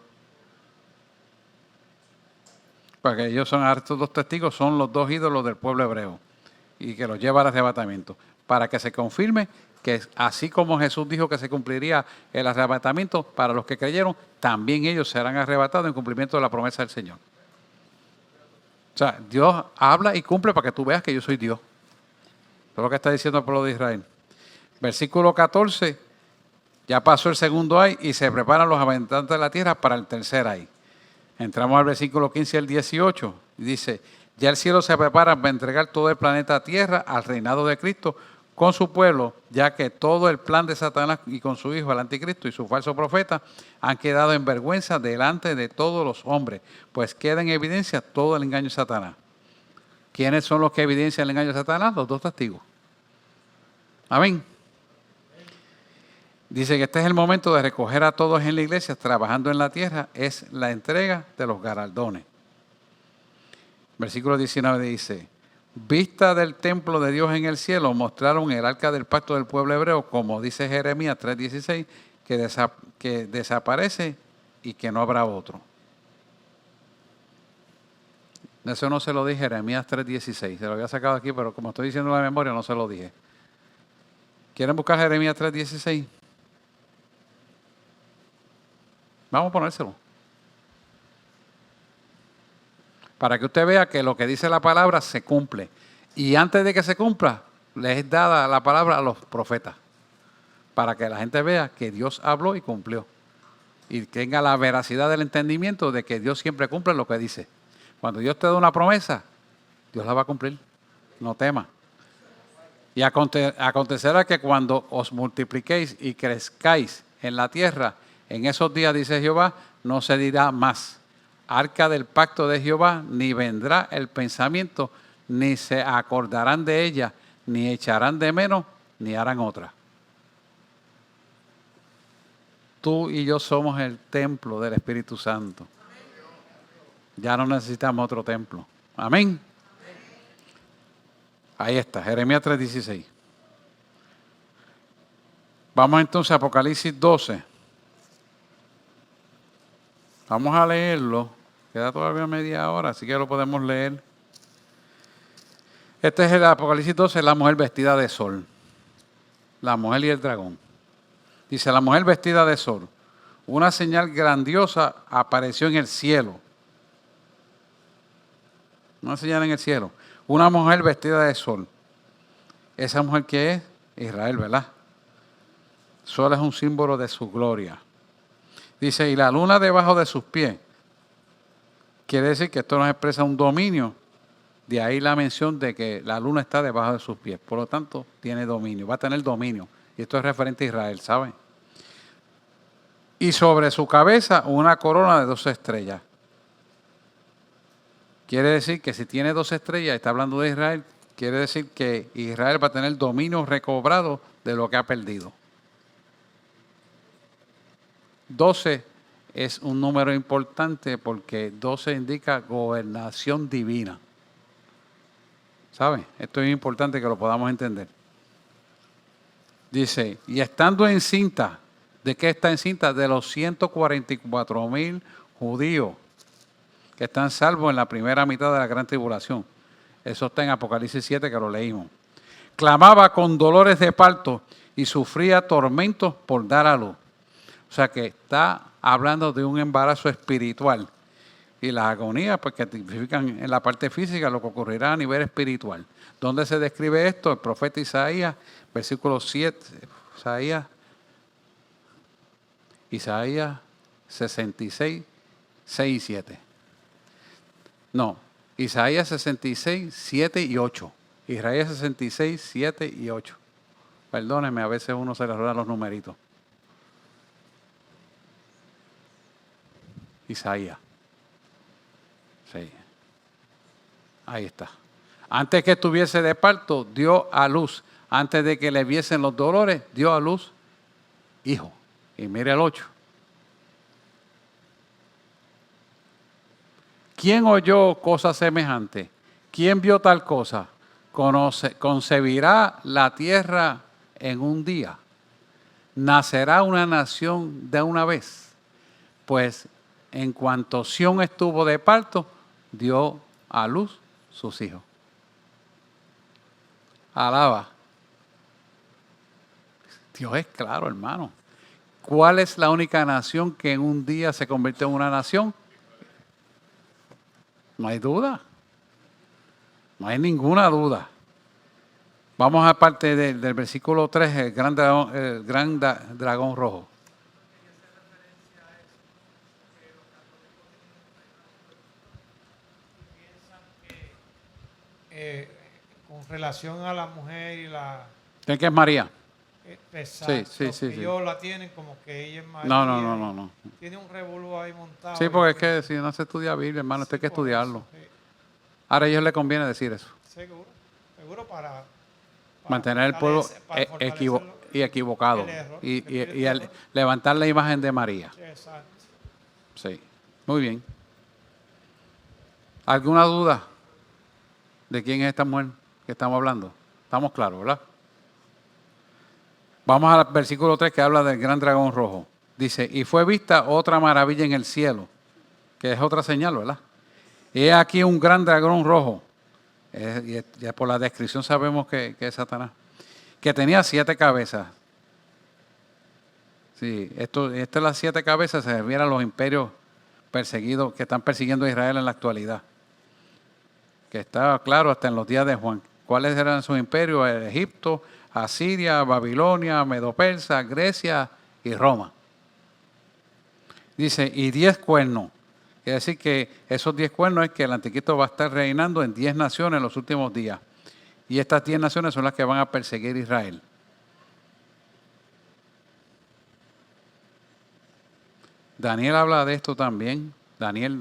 Porque ellos son, estos 2 testigos son los 2 ídolos del pueblo hebreo y que los lleva al arrebatamiento. Para que se confirme que así como Jesús dijo que se cumpliría el arrebatamiento para los que creyeron, también ellos serán arrebatados en cumplimiento de la promesa del Señor. O sea, Dios habla y cumple para que tú veas que yo soy Dios. Eso es lo que está diciendo el pueblo de Israel. Versículo 14, ya pasó el 2.º ay y se preparan los habitantes de la tierra para el 3.er ay. Entramos al versículo 15 al 18. Y dice, ya el cielo se prepara para entregar todo el planeta Tierra al reinado de Cristo con su pueblo, ya que todo el plan de Satanás y con su hijo, el anticristo y su falso profeta, han quedado en vergüenza delante de todos los hombres, pues queda en evidencia todo el engaño de Satanás. ¿Quiénes son los que evidencian el engaño de Satanás? Los dos testigos. Amén. Dice que este es el momento de recoger a todos en la iglesia trabajando en la tierra, es la entrega de los galardones. Versículo 19 dice, vista del templo de Dios en el cielo, mostraron el arca del pacto del pueblo hebreo, como dice Jeremías 3:16, que desaparece y que no habrá otro. Eso no se lo dije, Jeremías 3:16, se lo había sacado aquí, pero como estoy diciendo la memoria, no se lo dije. ¿Quieren buscar Jeremías 3:16? Vamos a ponérselo. Para que usted vea que lo que dice la palabra se cumple. Y antes de que se cumpla, les es dada la palabra a los profetas. Para que la gente vea que Dios habló y cumplió. Y tenga la veracidad del entendimiento de que Dios siempre cumple lo que dice. Cuando Dios te da una promesa, Dios la va a cumplir. No temas. Y acontecerá que cuando os multipliquéis y crezcáis en la tierra, en esos días, dice Jehová, no se dirá más arca del pacto de Jehová, ni vendrá el pensamiento, ni se acordarán de ella, ni echarán de menos, ni harán otra. Tú y yo somos el templo del Espíritu Santo. Ya no necesitamos otro templo. Amén. Ahí está, Jeremías 3:16. Vamos entonces a Apocalipsis 12. Vamos a leerlo. Queda todavía media hora, así que lo podemos leer. Este es el Apocalipsis 12, la mujer vestida de sol. La mujer y el dragón. Dice, la mujer vestida de sol. Una señal grandiosa apareció en el cielo. Una señal en el cielo. Una mujer vestida de sol. ¿Esa mujer qué es? Israel, ¿verdad? Sol es un símbolo de su gloria. Dice, y la luna debajo de sus pies. Quiere decir que esto nos expresa un dominio. De ahí la mención de que la luna está debajo de sus pies. Por lo tanto, tiene dominio. Va a tener dominio. Y esto es referente a Israel, ¿saben? Y sobre su cabeza una corona de 12 estrellas. Quiere decir que si tiene 12 estrellas, está hablando de Israel, quiere decir que Israel va a tener dominio recobrado de lo que ha perdido. 12 es un número importante porque 12 indica gobernación divina. ¿Saben? Esto es importante que lo podamos entender. Dice, y estando encinta, ¿de qué está encinta? De los 144,000 judíos que están salvos en la primera mitad de la gran tribulación. Eso está en Apocalipsis 7 que lo leímos. Clamaba con dolores de parto y sufría tormentos por dar a luz. O sea que está hablando de un embarazo espiritual. Y las agonías, pues que tipifican en la parte física lo que ocurrirá a nivel espiritual. ¿Dónde se describe esto? El profeta Isaías, versículo 7, Isaías 66, 6 y 7. No, Isaías 66, 7 y 8. Isaías 66, 7 y 8. Perdónenme, a veces uno se le roban los numeritos. Isaías. Sí. Ahí está. Antes que estuviese de parto, dio a luz. Antes de que le viesen los dolores, dio a luz hijo. Y mire el 8. ¿Quién oyó cosa semejante? ¿Quién vio tal cosa? Concebirá la tierra en un día. Nacerá una nación de una vez. Pues en cuanto Sión estuvo de parto, dio a luz sus hijos. Alaba. Dios es claro, hermano. ¿Cuál es la única nación que en un día se convirtió en una nación? No hay duda. No hay ninguna duda. Vamos a parte del versículo 3, el gran dragón rojo. con relación a la mujer y la... ¿Quién que es María? Exacto, sí, sí. ellos la tienen como que ella es María. No. Tiene un revolú ahí montado. Sí, porque es que si no se estudia Biblia, hermano, esto hay que estudiarlo. Ahora a ellos les conviene decir eso. Seguro para mantener el pueblo equivocado y levantar la imagen de María. Exacto. Sí, muy bien. ¿Alguna duda de quién es esta mujer que estamos hablando? Estamos claros, ¿verdad? Vamos al versículo 3 que habla del gran dragón rojo. Dice, y fue vista otra maravilla en el cielo, que es otra señal, ¿verdad? Y he aquí un gran dragón rojo. Ya por la descripción sabemos que es Satanás, que tenía 7 cabezas. Sí, estas las 7 cabezas se refieren a los imperios perseguidos que están persiguiendo a Israel en la actualidad. Que está claro hasta en los días de Juan. ¿Cuáles eran sus imperios? Egipto, Asiria, Babilonia, Medo-Persa, Grecia y Roma. Dice, y 10 cuernos. Quiere decir que esos 10 cuernos es que el anticristo va a estar reinando en 10 naciones en los últimos días. Y estas 10 naciones son las que van a perseguir a Israel. Daniel habla de esto también. Daniel.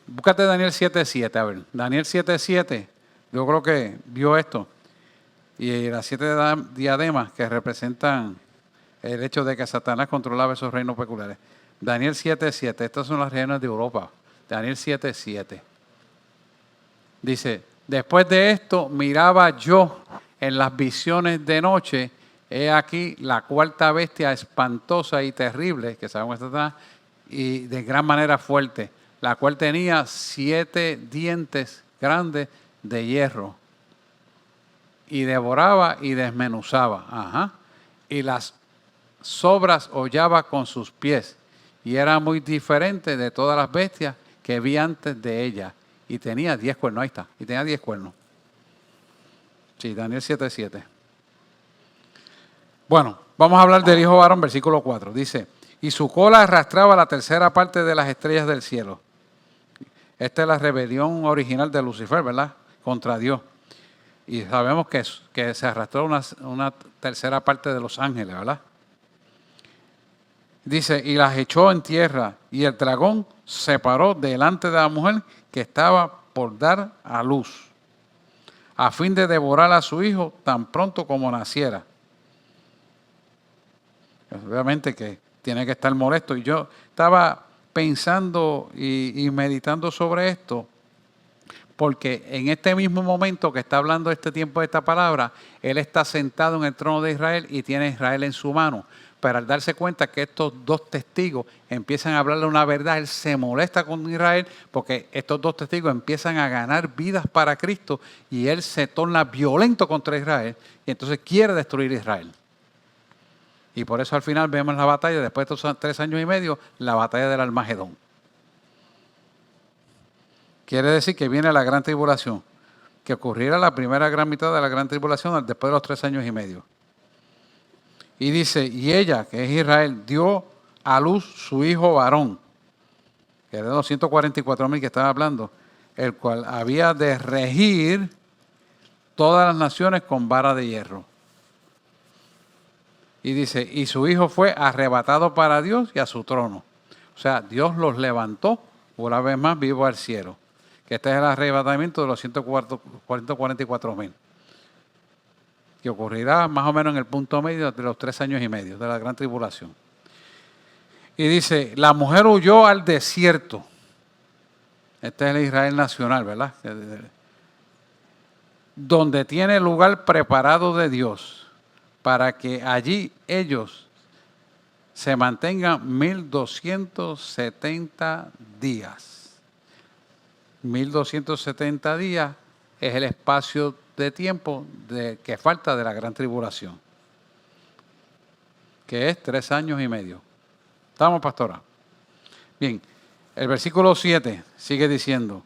Búscate Daniel 7:7, a ver. Daniel 7:7, yo creo que vio esto. Y las 7 diademas que representan el hecho de que Satanás controlaba esos reinos peculiares. Daniel 7:7, estas son las regiones de Europa. Daniel 7:7. Dice, después de esto miraba yo en las visiones de noche, he aquí la cuarta bestia espantosa y terrible, que sabemos que es Satanás, y de gran manera fuerte, la cual tenía 7 dientes grandes de hierro, y devoraba y desmenuzaba, y las sobras hollaba con sus pies, y era muy diferente de todas las bestias que vi antes de ella, y tenía 10 cuernos, ahí está, y tenía 10 cuernos. Sí, Daniel 7:7. Bueno, vamos a hablar del hijo varón, versículo 4. Dice, y su cola arrastraba la tercera parte de las estrellas del cielo. Esta es la rebelión original de Lucifer, ¿verdad? Contra Dios. Y sabemos que se arrastró una tercera parte de los ángeles, ¿verdad? Dice, y las echó en tierra, y el dragón se paró delante de la mujer que estaba por dar a luz, a fin de devorar a su hijo tan pronto como naciera. Obviamente que tiene que estar molesto. Y yo estaba pensando y meditando sobre esto, porque en este mismo momento que está hablando este tiempo de esta palabra, él está sentado en el trono de Israel y tiene a Israel en su mano. Pero al darse cuenta que estos 2 testigos empiezan a hablarle una verdad, él se molesta con Israel porque estos 2 testigos empiezan a ganar vidas para Cristo y él se torna violento contra Israel y entonces quiere destruir a Israel. Y por eso al final vemos la batalla, después de estos 3 años y medio, la batalla del Armagedón. Quiere decir que viene la gran tribulación, que ocurriera la primera gran mitad de la gran tribulación después de los 3 años y medio. Y dice, y ella, que es Israel, dio a luz su hijo varón, que era de los 144,000 que estaba hablando, el cual había de regir todas las naciones con vara de hierro. Y dice, y su hijo fue arrebatado para Dios y a su trono. O sea, Dios los levantó una vez más vivo al cielo. Que este es el arrebatamiento de los 144,000. Que ocurrirá más o menos en el punto medio de los 3 años y medio de la gran tribulación. Y dice, la mujer huyó al desierto. Este es el Israel nacional, ¿verdad? Donde tiene lugar preparado de Dios, para que allí ellos se mantengan 1270 días. 1270 días es el espacio de tiempo que falta de la gran tribulación, que es 3 años y medio. ¿Estamos, pastora? Bien, el versículo 7 sigue diciendo,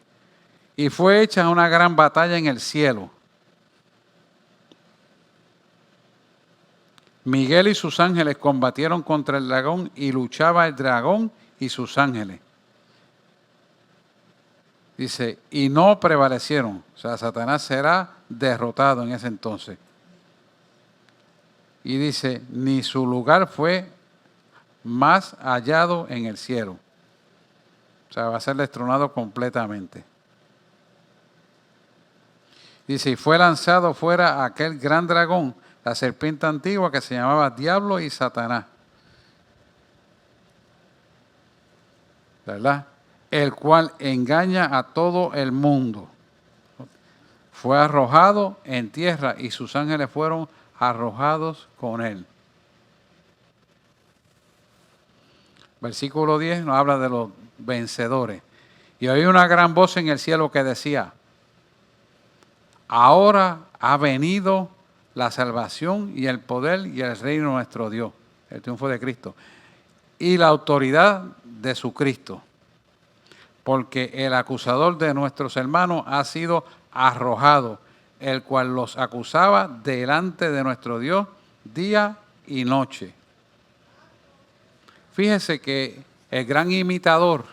y fue hecha una gran batalla en el cielo. Miguel y sus ángeles combatieron contra el dragón y luchaba el dragón y sus ángeles. Dice, y no prevalecieron. O sea, Satanás será derrotado en ese entonces. Y dice, ni su lugar fue más hallado en el cielo. O sea, va a ser destronado completamente. Dice, y fue lanzado fuera aquel gran dragón, la serpiente antigua que se llamaba Diablo y Satanás. ¿Verdad? El cual engaña a todo el mundo. Fue arrojado en tierra y sus ángeles fueron arrojados con él. Versículo 10 nos habla de los vencedores. Y oí una gran voz en el cielo que decía, ahora ha venido la salvación y el poder y el reino de nuestro Dios, el triunfo de Cristo, y la autoridad de su Cristo, porque el acusador de nuestros hermanos ha sido arrojado, el cual los acusaba delante de nuestro Dios día y noche. Fíjese que el gran imitador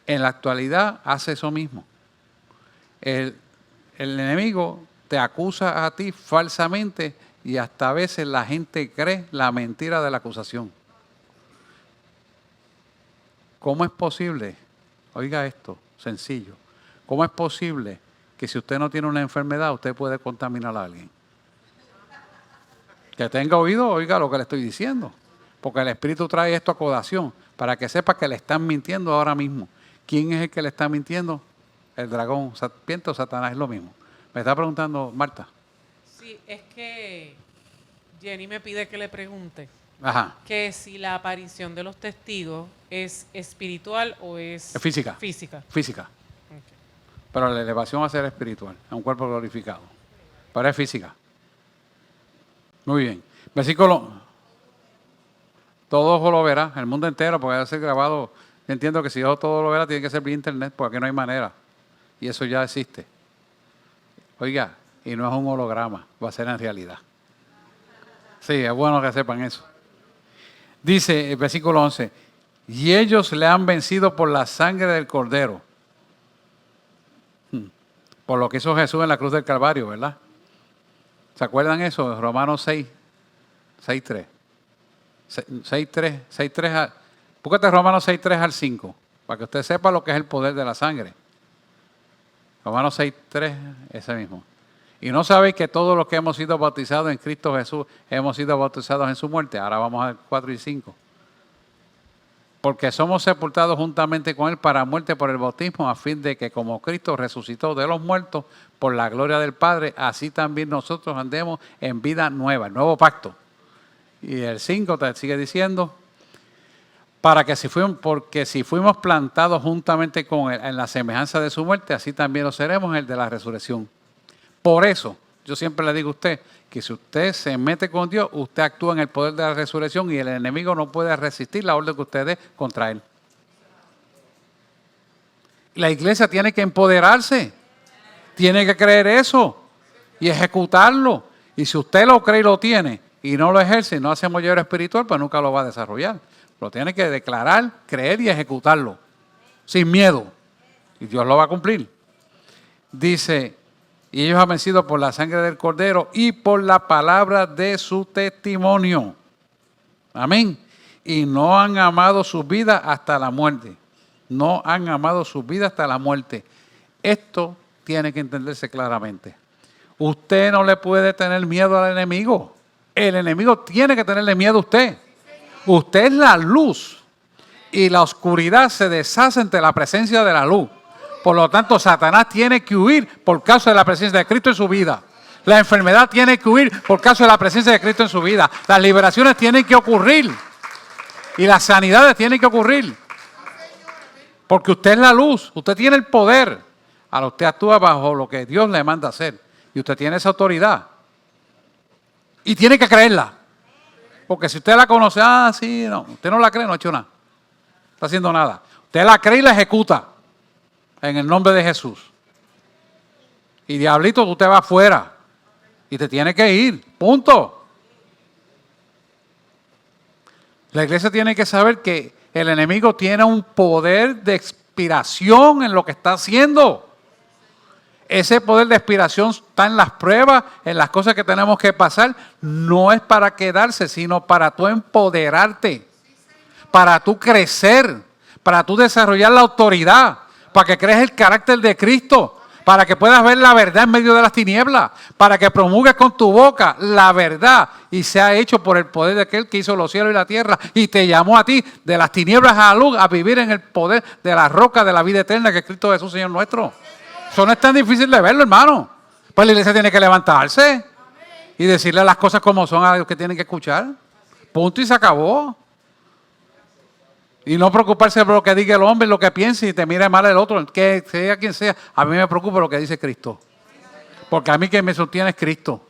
en la actualidad hace eso mismo. El enemigo te acusa a ti falsamente y hasta a veces la gente cree la mentira de la acusación. ¿Cómo es posible? Oiga esto, sencillo. ¿Cómo es posible que si usted no tiene una enfermedad, usted puede contaminar a alguien? Que tenga oído, oiga lo que le estoy diciendo. Porque el Espíritu trae esto a colación, para que sepa que le están mintiendo ahora mismo. ¿Quién es el que le está mintiendo? El dragón, serpiente o Satanás, es lo mismo. Me está preguntando Marta. Sí, es que Jenny me pide que le pregunte Ajá. que si la aparición de los testigos es espiritual o es Física. física. Física. Ok. Pero la elevación va a ser espiritual, a un cuerpo glorificado. Pero es física. Muy bien. Versículo. Todo ojo lo verá, el mundo entero, porque va a ser grabado. Yo entiendo que si ojo todo lo verá, tiene que ser vía internet, porque aquí no hay manera. Y eso ya existe. Oiga, y no es un holograma, va a ser en realidad. Sí, es bueno que sepan eso. Dice el versículo 11, y ellos le han vencido por la sangre del Cordero. Por lo que hizo Jesús en la cruz del Calvario, ¿verdad? ¿Se acuerdan eso? Romanos 6, 6.3. 6.3, búscate Romanos 6.3 al 5, para que usted sepa lo que es el poder de la sangre. Romanos 6.3, ese mismo. Y no sabéis que todos los que hemos sido bautizados en Cristo Jesús, hemos sido bautizados en su muerte. Ahora vamos al 4 y 5. Porque somos sepultados juntamente con Él para muerte por el bautismo, a fin de que como Cristo resucitó de los muertos por la gloria del Padre, así también nosotros andemos en vida nueva, el nuevo pacto. Y el 5 te sigue diciendo, porque si fuimos plantados juntamente con Él en la semejanza de su muerte, así también lo seremos en el de la resurrección. Por eso, yo siempre le digo a usted, que si usted se mete con Dios, usted actúa en el poder de la resurrección y el enemigo no puede resistir la orden que usted dé contra él. La iglesia tiene que empoderarse, tiene que creer eso y ejecutarlo. Y si usted lo cree y lo tiene, y no lo ejerce, no hace mayor espiritual, pues nunca lo va a desarrollar. Lo tiene que declarar, creer y ejecutarlo, sin miedo. Y Dios lo va a cumplir. Dice, y ellos han vencido por la sangre del Cordero y por la palabra de su testimonio. Amén. Y no han amado sus vidas hasta la muerte. No han amado sus vidas hasta la muerte. Esto tiene que entenderse claramente. Usted no le puede tener miedo al enemigo. El enemigo tiene que tenerle miedo a usted. Usted es la luz y la oscuridad se deshace ante la presencia de la luz. Por lo tanto, Satanás tiene que huir por causa de la presencia de Cristo en su vida. La enfermedad tiene que huir por causa de la presencia de Cristo en su vida. Las liberaciones tienen que ocurrir y las sanidades tienen que ocurrir. Porque usted es la luz, usted tiene el poder. Ahora usted actúa bajo lo que Dios le manda hacer y usted tiene esa autoridad. Y tiene que creerla. Porque si usted la conoce, sí, no, usted no la cree, no ha hecho nada. No está haciendo nada. Usted la cree y la ejecuta. En el nombre de Jesús. Y diablito, tú te vas afuera. Y te tiene que ir. Punto. La iglesia tiene que saber que el enemigo tiene un poder de inspiración en lo que está haciendo. Ese poder de inspiración está en las pruebas, en las cosas que tenemos que pasar. No es para quedarse, sino para tú empoderarte, para tú crecer, para tú desarrollar la autoridad, para que crees el carácter de Cristo, para que puedas ver la verdad en medio de las tinieblas, para que promulgues con tu boca la verdad y sea hecho por el poder de aquel que hizo los cielos y la tierra y te llamó a ti de las tinieblas a la luz, a vivir en el poder de la roca de la vida eterna que es Cristo Jesús, Señor nuestro. Eso no es tan difícil de verlo, hermano. Pues la iglesia tiene que levantarse y decirle las cosas como son a los que tienen que escuchar. Punto y se acabó. Y no preocuparse por lo que diga el hombre, lo que piense y te mire mal el otro, que sea quien sea. A mí me preocupa lo que dice Cristo. Porque a mí quien me sostiene es Cristo.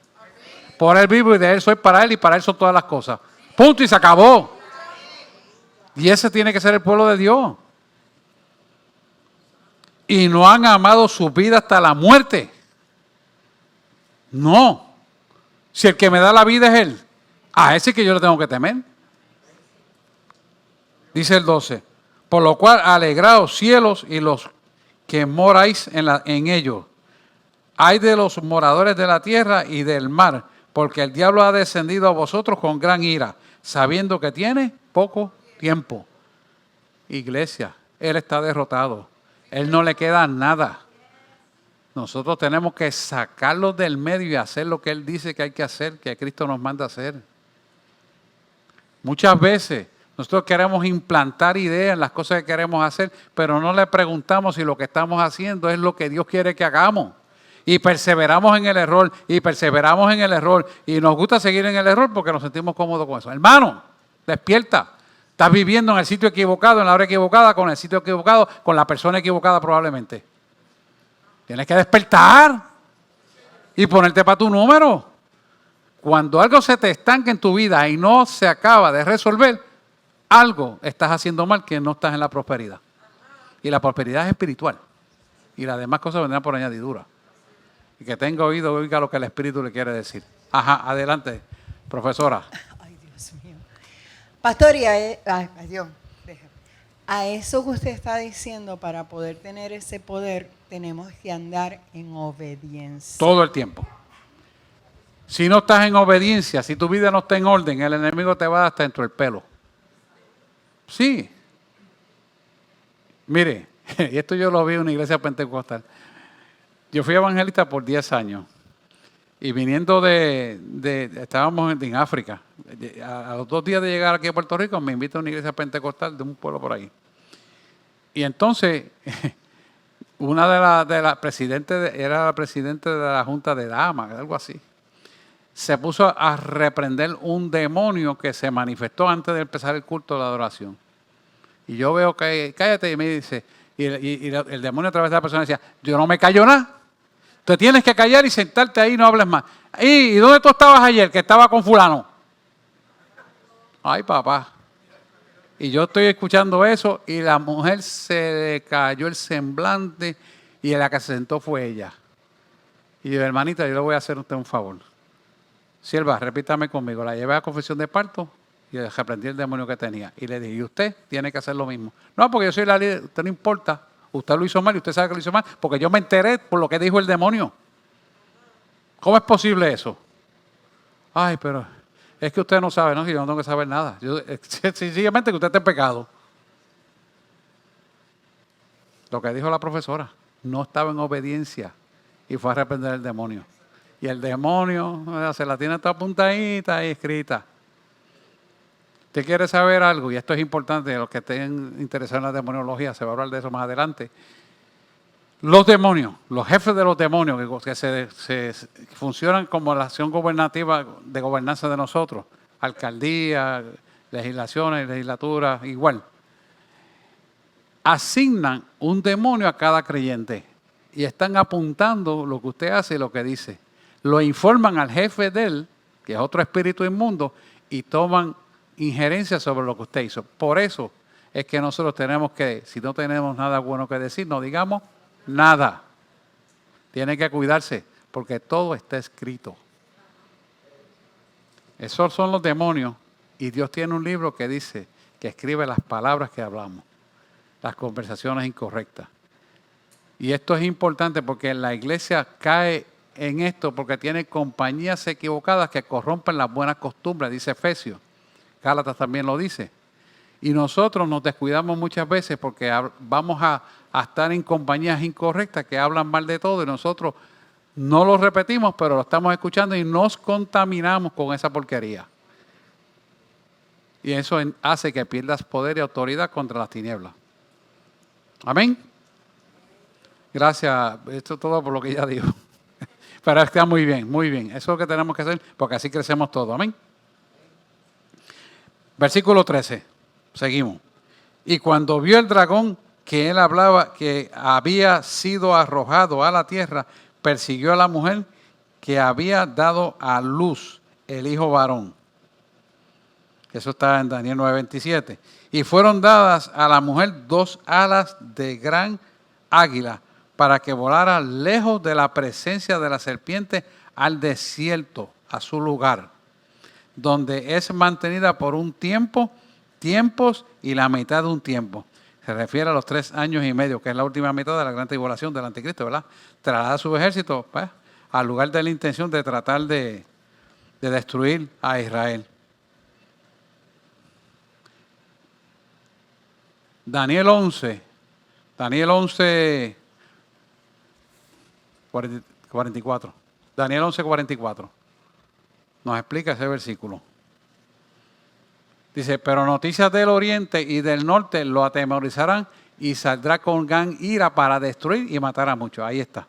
Por Él vivo y de Él soy, para Él y para Él son todas las cosas. Punto y se acabó. Y ese tiene que ser el pueblo de Dios. Y no han amado su vida hasta la muerte. No. Si el que me da la vida es Él, a ese que yo le tengo que temer. Dice el 12, por lo cual alegraos cielos y los que moráis en ellos. Hay de los moradores de la tierra y del mar, porque el diablo ha descendido a vosotros con gran ira, sabiendo que tiene poco tiempo. Iglesia, Él está derrotado. Él no le queda nada. Nosotros tenemos que sacarlo del medio y hacer lo que Él dice que hay que hacer, que Cristo nos manda a hacer. Muchas veces nosotros queremos implantar ideas en las cosas que queremos hacer, pero no le preguntamos si lo que estamos haciendo es lo que Dios quiere que hagamos. Y perseveramos en el error, y perseveramos en el error, y nos gusta seguir en el error porque nos sentimos cómodos con eso. Hermano, despierta. Estás viviendo en el sitio equivocado, en la hora equivocada, con el sitio equivocado, con la persona equivocada probablemente. Tienes que despertar y ponerte para tu número. Cuando algo se te estanca en tu vida y no se acaba de resolver, algo estás haciendo mal, que no estás en la prosperidad. Y la prosperidad es espiritual. Y las demás cosas vendrán por añadidura. Y que tenga oído, oiga lo que el Espíritu le quiere decir. Ajá, adelante, profesora. Ay, Dios mío. Pastor, y a eso que usted está diciendo, para poder tener ese poder, tenemos que andar en obediencia. Todo el tiempo. Si no estás en obediencia, si tu vida no está en orden, el enemigo te va a dar hasta dentro del pelo. Sí. Mire, y esto yo lo vi en una iglesia pentecostal. Yo fui evangelista por 10 años. Y viniendo estábamos en África. A los 2 días de llegar aquí a Puerto Rico, me invitan a una iglesia pentecostal de un pueblo por ahí. Y entonces, una de las presidentes, era la presidenta de la Junta de Damas, algo así. Se puso a reprender un demonio que se manifestó antes de empezar el culto de la adoración. Y yo veo que, cállate, y me dice, y el demonio a través de la persona decía, yo no me callo nada. Te tienes que callar y sentarte ahí y no hables más. ¿Y dónde tú estabas ayer? Que estaba con fulano. Ay, papá. Y yo estoy escuchando eso y la mujer se le cayó el semblante y la que se sentó fue ella. Y yo, hermanita, yo le voy a hacer a usted un favor. Sierva, repítame conmigo. La llevé a confesión de parto y le reprendí el demonio que tenía. Y le dije, y usted tiene que hacer lo mismo. No, porque yo soy la líder, usted no importa. Usted lo hizo mal y usted sabe que lo hizo mal porque yo me enteré por lo que dijo el demonio. ¿Cómo es posible eso? Ay, pero es que usted no sabe, ¿no? Si yo no tengo que saber nada. Sencillamente que usted está en pecado. Lo que dijo la profesora, no estaba en obediencia y fue a reprender el demonio. Y el demonio se la tiene toda apuntadita ahí escrita. ¿Usted quiere saber algo? Y esto es importante, los que estén interesados en la demonología, se va a hablar de eso más adelante. Los demonios, los jefes de los demonios que se funcionan como la acción gobernativa de gobernanza de nosotros, alcaldías, legislaciones, legislaturas, igual, asignan un demonio a cada creyente y están apuntando lo que usted hace y lo que dice. Lo informan al jefe de él, que es otro espíritu inmundo, y toman injerencia sobre lo que usted hizo. Por eso es que nosotros tenemos que, si no tenemos nada bueno que decir, no digamos nada. Tiene que cuidarse, porque todo está escrito. Esos son los demonios, y Dios tiene un libro que dice que escribe las palabras que hablamos. las conversaciones incorrectas. Y esto es importante porque la iglesia cae en esto porque tiene compañías equivocadas que corrompen las buenas costumbres, dice Efesios. Gálatas también lo dice. Y nosotros nos descuidamos muchas veces porque vamos a estar en compañías incorrectas que hablan mal de todo y nosotros no lo repetimos, pero lo estamos escuchando y nos contaminamos con esa porquería. Y eso hace que pierdas poder y autoridad contra las tinieblas. Amén. Gracias. Esto es todo por lo que ya digo. Pero está muy bien, muy bien. Eso es lo que tenemos que hacer porque así crecemos todos. Amén. Versículo 13. Seguimos. Y cuando vio el dragón que él hablaba, que había sido arrojado a la tierra, persiguió a la mujer que había dado a luz el hijo varón. Eso está en Daniel 9:27. Y fueron dadas a la mujer 2 alas de gran águila para que volara lejos de la presencia de la serpiente al desierto, a su lugar, donde es mantenida por un tiempo, tiempos y la mitad de un tiempo. Se refiere a los 3 años y medio, que es la última mitad de la gran tribulación del anticristo, ¿verdad? Traslada su ejército pues, al lugar de la intención de tratar de destruir a Israel. Daniel 11, 44. Daniel 11, 44. Nos explica ese versículo. Dice, pero noticias del oriente y del norte lo atemorizarán y saldrá con gran ira para destruir y matar a muchos. Ahí está.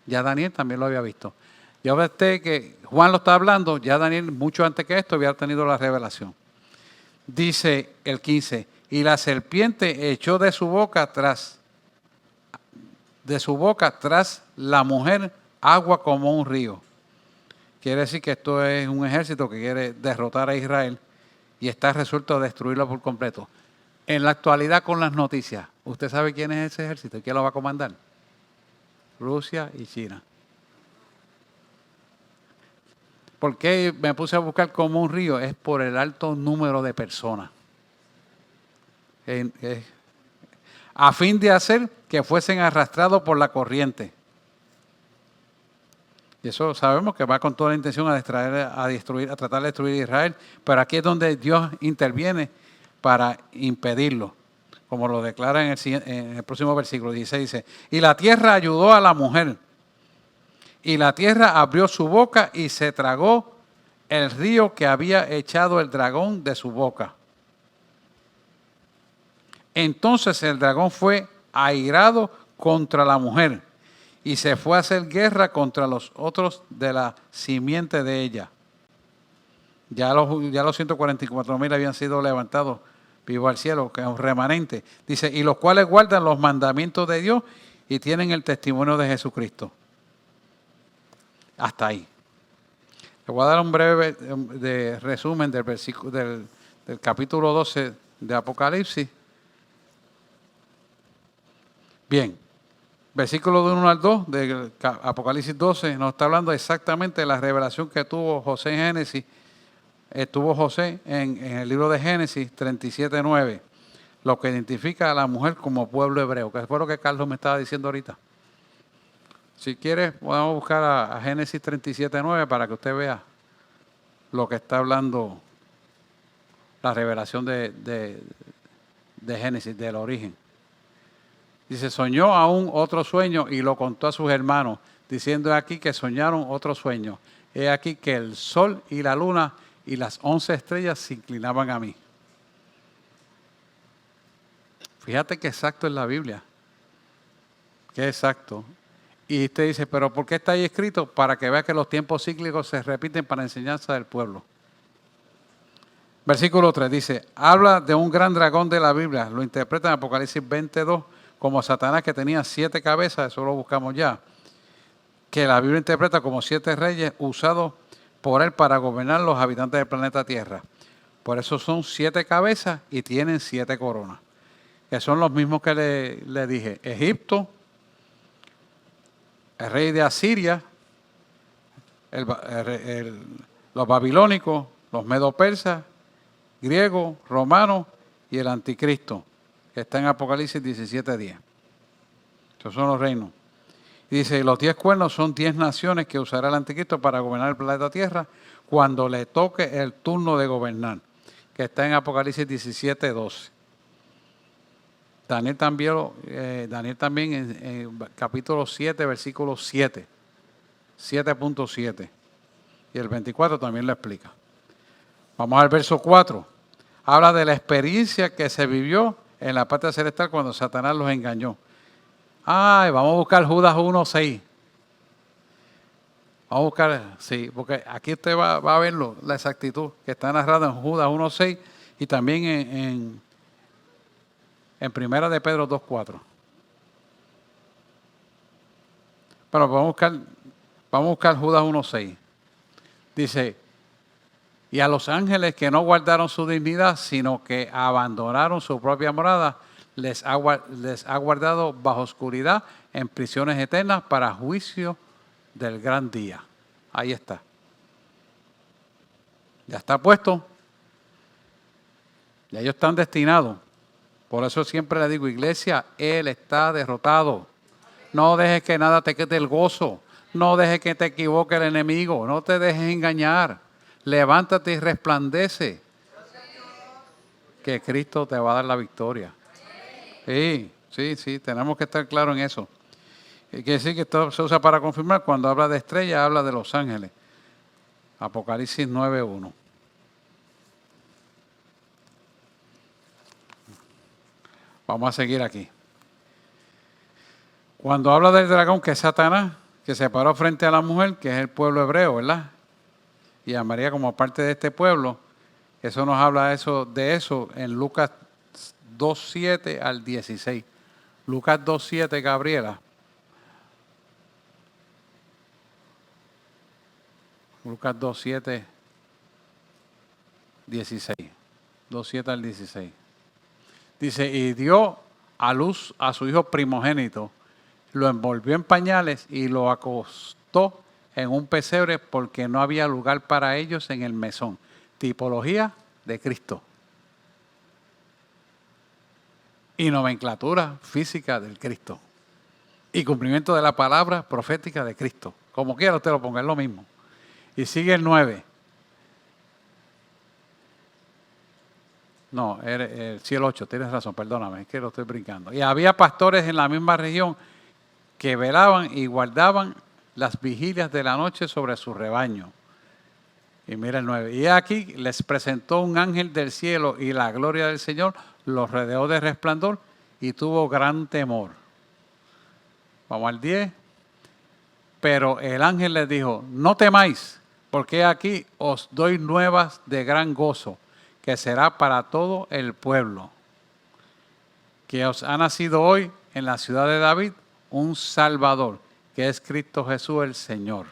Ya Daniel también lo había visto. Ya ves que Juan lo está hablando, ya Daniel mucho antes que esto había tenido la revelación. Dice el 15, y la serpiente echó de su boca tras la mujer agua como un río. Quiere decir que esto es un ejército que quiere derrotar a Israel y está resuelto a destruirlo por completo. En la actualidad con las noticias, ¿usted sabe quién es ese ejército y quién lo va a comandar? Rusia y China. ¿Por qué me puse a buscar como un río? Es por el alto número de personas. A fin de hacer que fuesen arrastrados por la corriente. Y eso sabemos que va con toda la intención a tratar de destruir a Israel. Pero aquí es donde Dios interviene para impedirlo. Como lo declara en el próximo versículo 16. Dice, y la tierra ayudó a la mujer. Y la tierra abrió su boca y se tragó el río que había echado el dragón de su boca. Entonces el dragón fue airado contra la mujer y se fue a hacer guerra contra los otros de la simiente de ella. Ya los 144,000 habían sido levantados vivo al cielo, que es un remanente. Dice, y los cuales guardan los mandamientos de Dios y tienen el testimonio de Jesucristo. Hasta ahí. Le voy a dar un breve resumen del versículo del capítulo 12 de Apocalipsis. Bien, versículo de 1 al 2 de Apocalipsis 12 nos está hablando exactamente de la revelación que tuvo José en Génesis. Tuvo José en el libro de Génesis 37:9, lo que identifica a la mujer como pueblo hebreo, que fue lo que Carlos me estaba diciendo ahorita. Si quieres, podemos buscar a Génesis 37:9 para que usted vea lo que está hablando la revelación de Génesis, del origen. Dice, soñó aún otro sueño y lo contó a sus hermanos, diciendo aquí que soñaron otro sueño. He aquí que el sol y la luna y las 11 estrellas se inclinaban a mí. Fíjate qué exacto es la Biblia. Qué exacto. Y usted dice, pero ¿por qué está ahí escrito? Para que vea que los tiempos cíclicos se repiten para enseñanza del pueblo. Versículo 3 dice, habla de un gran dragón de la Biblia. Lo interpreta en Apocalipsis 22 como Satanás, que tenía 7 cabezas, eso lo buscamos ya. Que la Biblia interpreta como 7 reyes usados por él para gobernar los habitantes del planeta Tierra. Por eso son 7 cabezas y tienen 7 coronas. Que son los mismos que le dije. Egipto, el rey de Asiria, los babilónicos, los medo-persas, griegos, romanos y el anticristo. que está en Apocalipsis 17:10. Estos son los reinos. Y dice, y los 10 cuernos son 10 naciones que usará el anticristo para gobernar el planeta Tierra cuando le toque el turno de gobernar, que está en Apocalipsis 17:12. Daniel también en capítulo 7, versículo 7, 7.7. Y el 24 también lo explica. Vamos al verso 4. Habla de la experiencia que se vivió en la parte celestial cuando Satanás los engañó. Ay, vamos a buscar Judas 1:6. Vamos a buscar, sí, porque aquí usted va a verlo, la exactitud que está narrada en Judas 1:6 y también en Primera de Pedro 2:4. Pero vamos a buscar Judas 1:6. Dice, y a los ángeles que no guardaron su dignidad, sino que abandonaron su propia morada, les ha guardado bajo oscuridad en prisiones eternas para juicio del gran día. Ahí está. Ya está puesto. Ya ellos están destinados. Por eso siempre le digo, iglesia, Él está derrotado. No dejes que nada te quite el gozo. No dejes que te equivoque el enemigo. No te dejes engañar. Levántate y resplandece. Que Cristo te va a dar la victoria. Sí, tenemos que estar claros en eso. Quiere decir que esto se usa para confirmar. Cuando habla de estrella, habla de los ángeles. Apocalipsis 9:1. Vamos a seguir aquí. Cuando habla del dragón, que es Satanás, que se paró frente a la mujer, que es el pueblo hebreo, ¿verdad? Y a María como parte de este pueblo, eso nos habla de eso en Lucas 2:7 al 16. Lucas 2:7, Gabriela. Lucas 2:7, 16. 2:7 al 16. Dice, y dio a luz a su hijo primogénito, lo envolvió en pañales y lo acostó en un pesebre porque no había lugar para ellos en el mesón. Tipología de Cristo. Y nomenclatura física del Cristo. Y cumplimiento de la palabra profética de Cristo. Como quiera usted lo ponga, es lo mismo. Y sigue el 9. No, sí, el 8, tienes razón, perdóname, es que lo estoy brincando. Y había pastores en la misma región que velaban y guardaban las vigilias de la noche sobre su rebaño. Y mira el 9. Y aquí les presentó un ángel del cielo y la gloria del Señor los rodeó de resplandor y tuvo gran temor. Vamos al 10. Pero el ángel les dijo, no temáis, porque aquí os doy nuevas de gran gozo, que será para todo el pueblo. Que os ha nacido hoy en la ciudad de David un Salvador, que es Cristo Jesús el Señor.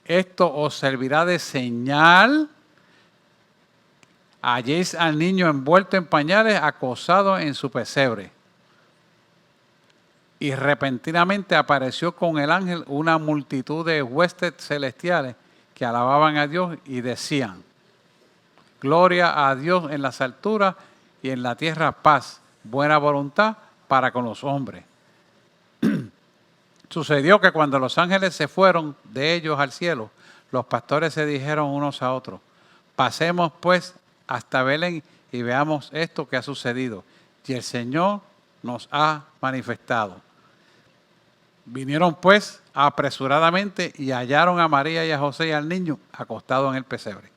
Esto os servirá de señal. Halléis al niño envuelto en pañales, acostado en su pesebre. Y repentinamente apareció con el ángel una multitud de huestes celestiales que alababan a Dios y decían, gloria a Dios en las alturas y en la tierra paz, buena voluntad para con los hombres. Sucedió que cuando los ángeles se fueron de ellos al cielo, los pastores se dijeron unos a otros, pasemos pues hasta Belén y veamos esto que ha sucedido. Y el Señor nos ha manifestado. Vinieron pues apresuradamente y hallaron a María y a José y al niño acostados en el pesebre.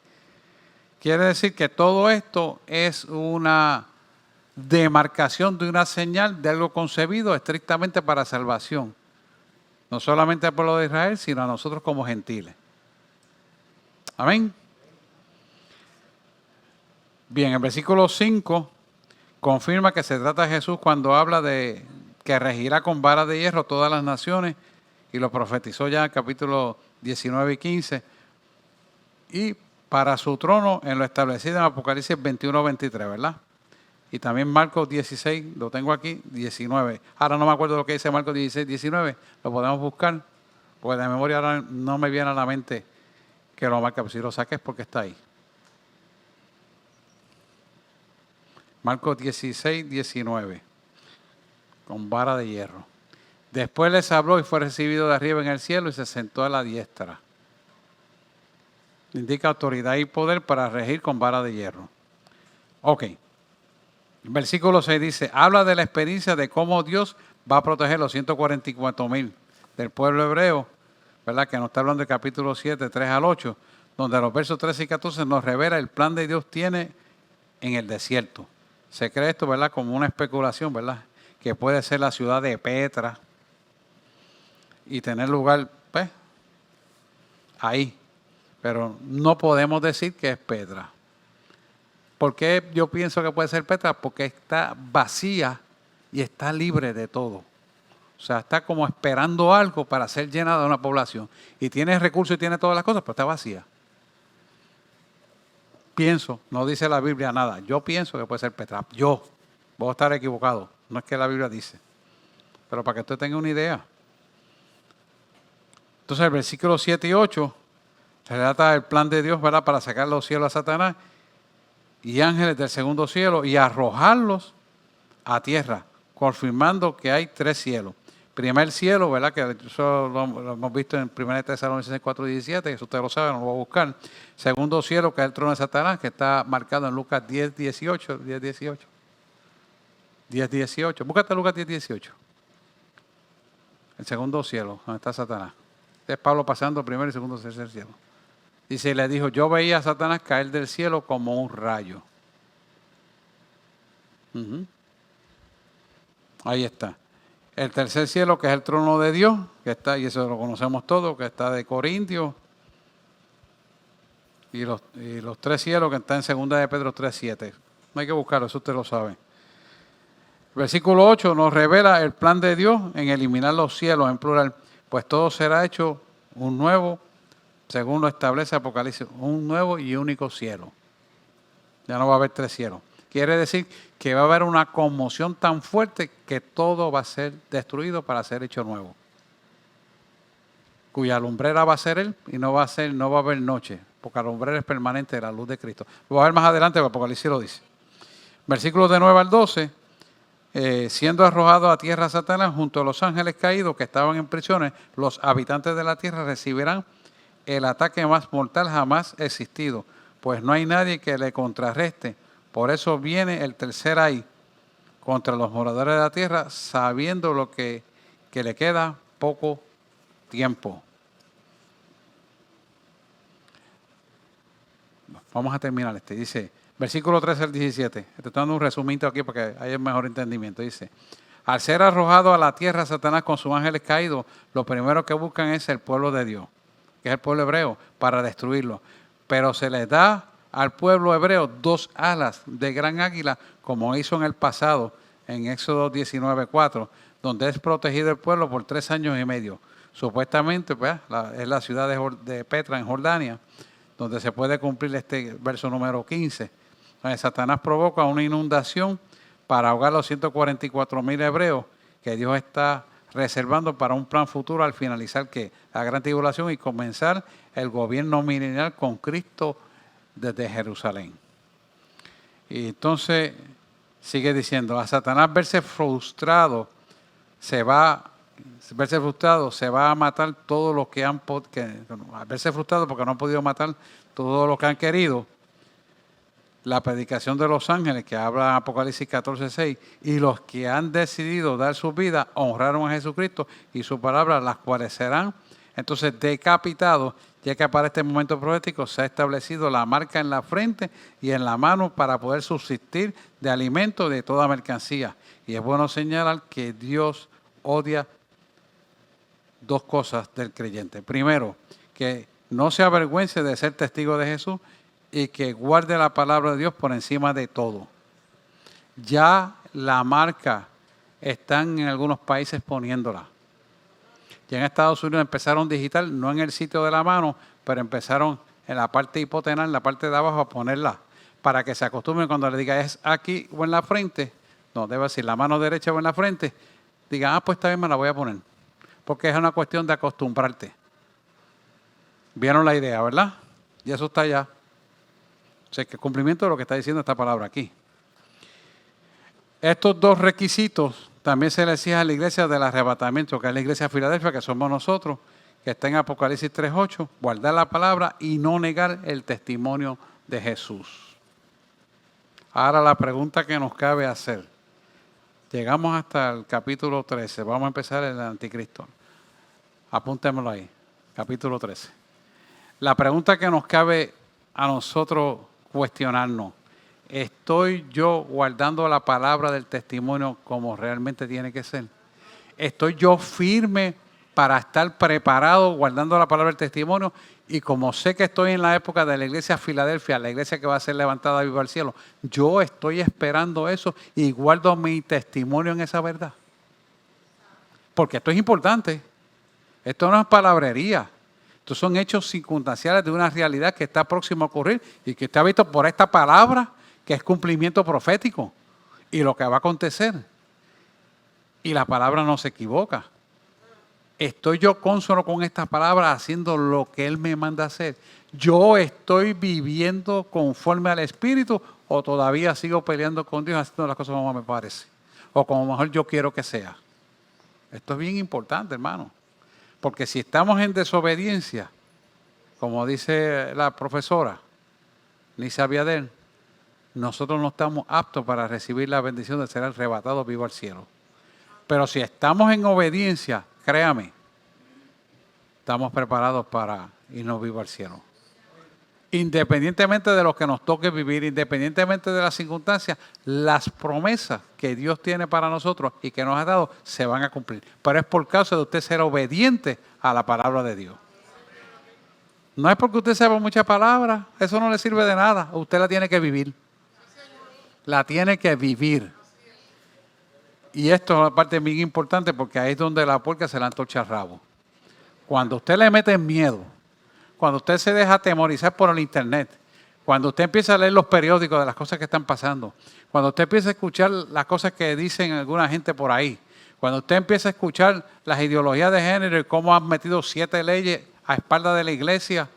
Quiere decir que todo esto es una demarcación de una señal de algo concebido estrictamente para salvación. No solamente al pueblo de Israel, sino a nosotros como gentiles. Amén. Bien, el versículo 5 confirma que se trata de Jesús cuando habla de que regirá con vara de hierro todas las naciones, y lo profetizó ya en el capítulo 19 y 15. Y para su trono en lo establecido en Apocalipsis 21-23, ¿verdad? Y también Marcos 16, lo tengo aquí, 19. Ahora no me acuerdo lo que dice Marcos 16, 19. Lo podemos buscar, porque de memoria ahora no me viene a la mente que lo marca. Pero si lo saques porque está ahí. Marcos 16, 19. Con vara de hierro. Después les habló y fue recibido de arriba en el cielo y se sentó a la diestra. Indica autoridad y poder para regir con vara de hierro. Ok. Versículo 6 dice, habla de la experiencia de cómo Dios va a proteger los 144,000 del pueblo hebreo, ¿verdad? Que nos está hablando del capítulo 7, 3 al 8, donde los versos 13 y 14 nos revela el plan de Dios tiene en el desierto. Se cree esto, ¿verdad? Como una especulación, ¿verdad? Que puede ser la ciudad de Petra y tener lugar, pues, ahí. Pero no podemos decir que es Petra. ¿Por qué yo pienso que puede ser Petra? Porque está vacía y está libre de todo. O sea, está como esperando algo para ser llenada de una población. Y tiene recursos y tiene todas las cosas, pero está vacía. Pienso, no dice la Biblia nada. Yo pienso que puede ser Petra. Yo voy a estar equivocado. No es que la Biblia dice. Pero para que usted tenga una idea. Entonces el versículo 7 y 8 relata el plan de Dios, ¿verdad? Para sacar los cielos a Satanás y ángeles del segundo cielo y arrojarlos a tierra, confirmando que hay 3 cielos. Primer cielo, ¿verdad? Que eso lo hemos visto en 1 Tesalonicenses 4:17, eso usted lo sabe, no lo voy a buscar. Segundo cielo, que es el trono de Satanás, que está marcado en Lucas 10:18. Búscate Lucas 10:18. El segundo cielo, donde está Satanás. Es Pablo pasando primero y segundo, tercer cielo. Dice, y le dijo, yo veía a Satanás caer del cielo como un rayo. Ahí está. El tercer cielo, que es el trono de Dios, que está, y eso lo conocemos todos, que está de Corintios. Y los 3 cielos que están en 2 de Pedro 3:7. No hay que buscarlo, eso usted lo sabe. Versículo 8 nos revela el plan de Dios en eliminar los cielos en plural, pues todo será hecho un nuevo, según lo establece Apocalipsis, un nuevo y único cielo. Ya no va a haber 3 cielos. Quiere decir que va a haber una conmoción tan fuerte que todo va a ser destruido para ser hecho nuevo. Cuya lumbrera va a ser Él y no va a haber noche, porque la lumbrera es permanente de la luz de Cristo. Lo va a ver más adelante, porque Apocalipsis lo dice. Versículos de 9 al 12. Siendo arrojado a tierra Satanás junto a los ángeles caídos que estaban en prisiones, los habitantes de la tierra recibirán el ataque más mortal jamás existido, pues no hay nadie que le contrarreste. Por eso viene el tercer ay contra los moradores de la tierra, sabiendo lo que le queda poco tiempo. Vamos a terminar dice, versículo 13 al 17. Estoy dando un resumito aquí para que haya mejor entendimiento. Dice, al ser arrojado a la tierra Satanás con sus ángeles caídos, lo primero que buscan es el pueblo de Dios, que es el pueblo hebreo, para destruirlo. Pero se les da al pueblo hebreo 2 alas de gran águila, como hizo en el pasado, en Éxodo 19:4, donde es protegido el pueblo por 3 años y medio. Supuestamente pues, es la ciudad de Petra, en Jordania, donde se puede cumplir este verso número 15. Donde Satanás provoca una inundación para ahogar a los 144,000 hebreos que Dios está reservando para un plan futuro al finalizar la gran tribulación y comenzar el gobierno milenial con Cristo desde Jerusalén. Y entonces sigue diciendo, a Satanás verse frustrado se va a matar todo lo que han verse frustrado porque no han podido matar todo lo que han querido. La predicación de los ángeles que habla en Apocalipsis 14:6, y los que han decidido dar su vida honraron a Jesucristo y su palabra, las cuales serán entonces decapitados, ya que para este momento profético se ha establecido la marca en la frente y en la mano para poder subsistir de alimento de toda mercancía. Y es bueno señalar que Dios odia 2 cosas del creyente. Primero, que no se avergüence de ser testigo de Jesús y que guarde la palabra de Dios por encima de todo. Ya la marca están en algunos países poniéndola. Ya en Estados Unidos empezaron digital, no en el sitio de la mano, pero empezaron en la parte hipotenar, en la parte de abajo, a ponerla para que se acostumbren cuando le diga es aquí o en la frente, no, debe decir la mano derecha o en la frente, digan, pues esta vez me la voy a poner, porque es una cuestión de acostumbrarte. ¿Vieron la idea, verdad? Y eso está allá. O sea, que el cumplimiento de lo que está diciendo esta palabra aquí. Estos dos requisitos también se le exige a la iglesia del arrebatamiento, que es la iglesia de Filadelfia, que somos nosotros, que está en Apocalipsis 3:8, guardar la palabra y no negar el testimonio de Jesús. Ahora la pregunta que nos cabe hacer. Llegamos hasta el capítulo 13, vamos a empezar el anticristo. Apúntemelo ahí, capítulo 13. La pregunta que nos cabe a nosotros cuestionarnos, ¿estoy yo guardando la palabra del testimonio como realmente tiene que ser? ¿Estoy yo firme para estar preparado guardando la palabra del testimonio? Y como sé que estoy en la época de la iglesia de Filadelfia, la iglesia que va a ser levantada viva al cielo, yo estoy esperando eso y guardo mi testimonio en esa verdad. Porque esto es importante. Esto no es palabrería. Estos son hechos circunstanciales de una realidad que está próxima a ocurrir y que está visto por esta palabra, que es cumplimiento profético y lo que va a acontecer. Y la palabra no se equivoca. ¿Estoy yo consono con esta palabra haciendo lo que Él me manda hacer? ¿Yo estoy viviendo conforme al Espíritu o todavía sigo peleando con Dios haciendo las cosas como me parece? O como mejor yo quiero que sea. Esto es bien importante, hermano. Porque si estamos en desobediencia, como dice la profesora Nisa Abiadel, nosotros no estamos aptos para recibir la bendición de ser arrebatados vivo al cielo. Pero si estamos en obediencia, créame, estamos preparados para irnos vivo al cielo. Independientemente de lo que nos toque vivir, independientemente de las circunstancias, las promesas que Dios tiene para nosotros y que nos ha dado se van a cumplir. Pero es por causa de usted ser obediente a la palabra de Dios. No es porque usted sepa muchas palabras, eso no le sirve de nada. Usted la tiene que vivir. La tiene que vivir. Y esto es una parte bien importante porque ahí es donde la puerca se la antorcha al rabo. Cuando usted le mete miedo, cuando usted se deja atemorizar por el internet, cuando usted empieza a leer los periódicos de las cosas que están pasando, cuando usted empieza a escuchar las cosas que dicen alguna gente por ahí, cuando usted empieza a escuchar las ideologías de género y cómo han metido 7 leyes a espalda de la iglesia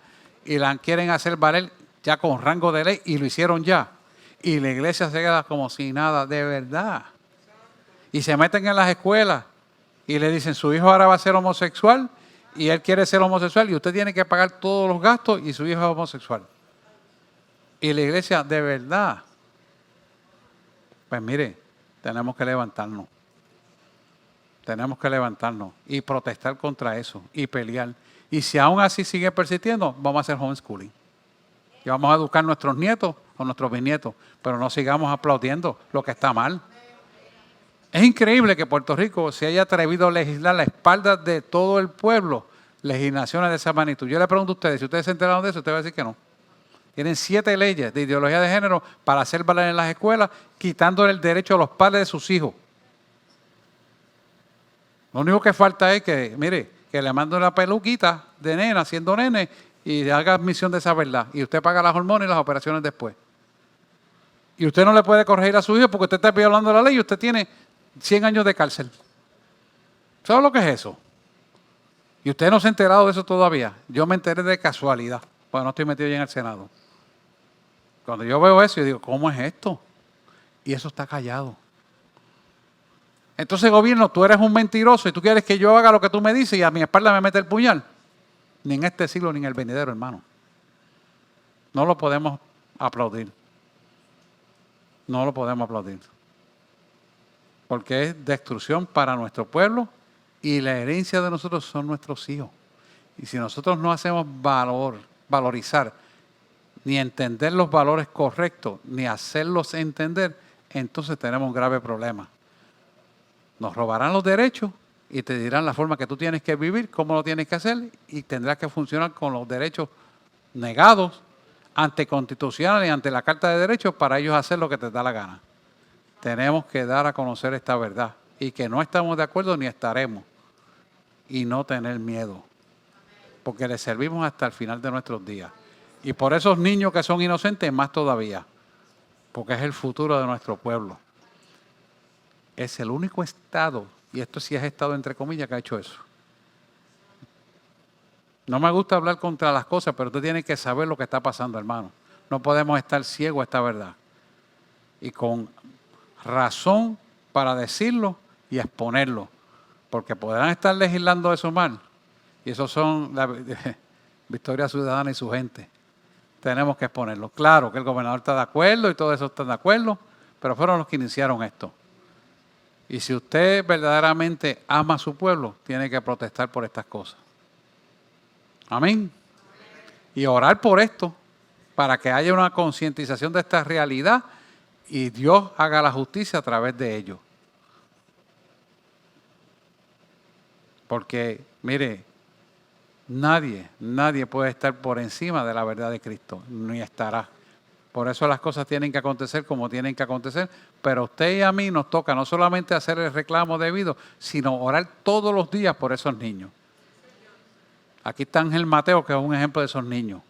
y la quieren hacer valer ya con rango de ley y lo hicieron ya. Y la iglesia se queda como si nada, de verdad. Y se meten en las escuelas y le dicen, su hijo ahora va a ser homosexual y él quiere ser homosexual y usted tiene que pagar todos los gastos y su hijo es homosexual. Y la iglesia, de verdad, pues mire, tenemos que levantarnos. Tenemos que levantarnos y protestar contra eso y pelear. Y si aún así sigue persistiendo, vamos a hacer homeschooling. Y vamos a educar a nuestros nietos o nuestros bisnietos, pero no sigamos aplaudiendo lo que está mal. Es increíble que Puerto Rico se haya atrevido a legislar a la espalda de todo el pueblo, legislaciones de esa magnitud. Yo le pregunto a ustedes, si ustedes se enteraron de eso, ustedes van a decir que no. Tienen 7 leyes de ideología de género para hacer valer en las escuelas, quitándole el derecho a los padres de sus hijos. Lo único que falta es que, mire, que le mande una peluquita de nena, siendo nene, y haga admisión de esa verdad. Y usted paga las hormonas y las operaciones después. Y usted no le puede corregir a su hijo porque usted está violando la ley y usted tiene 100 años de cárcel. ¿Sabe lo que es eso? Y usted no se ha enterado de eso todavía. Yo me enteré de casualidad, porque no estoy metido ya en el Senado. Cuando yo veo eso, yo digo, ¿cómo es esto? Y eso está callado. Entonces, gobierno, tú eres un mentiroso y tú quieres que yo haga lo que tú me dices y a mi espalda me mete el puñal. Ni en este siglo ni en el venidero, hermano. No lo podemos aplaudir. No lo podemos aplaudir. Porque es destrucción para nuestro pueblo y la herencia de nosotros son nuestros hijos. Y si nosotros no hacemos valorizar, ni entender los valores correctos, ni hacerlos entender, entonces tenemos un grave problema. Nos robarán los derechos y te dirán la forma que tú tienes que vivir, cómo lo tienes que hacer y tendrás que funcionar con los derechos negados anticonstitucionales y ante la Carta de Derechos para ellos hacer lo que te da la gana. Tenemos que dar a conocer esta verdad y que no estamos de acuerdo ni estaremos y no tener miedo porque le servimos hasta el final de nuestros días y por esos niños que son inocentes más todavía porque es el futuro de nuestro pueblo. Es el único estado, y esto sí es estado entre comillas, que ha hecho eso. No me gusta hablar contra las cosas, pero usted tiene que saber lo que está pasando, hermano. No podemos estar ciegos a esta verdad. Y con razón para decirlo y exponerlo. Porque podrán estar legislando eso mal. Y esos son la Victoria Ciudadana y su gente. Tenemos que exponerlo. Claro que el gobernador está de acuerdo y todo eso está de acuerdo, pero fueron los que iniciaron esto. Y si usted verdaderamente ama a su pueblo, tiene que protestar por estas cosas. Amén. Y orar por esto, para que haya una concientización de esta realidad y Dios haga la justicia a través de ello. Porque, mire, nadie puede estar por encima de la verdad de Cristo, ni estará. Por eso las cosas tienen que acontecer como tienen que acontecer, pero a usted y a mí nos toca no solamente hacer el reclamo debido, sino orar todos los días por esos niños. Aquí está Ángel Mateo, que es un ejemplo de esos niños.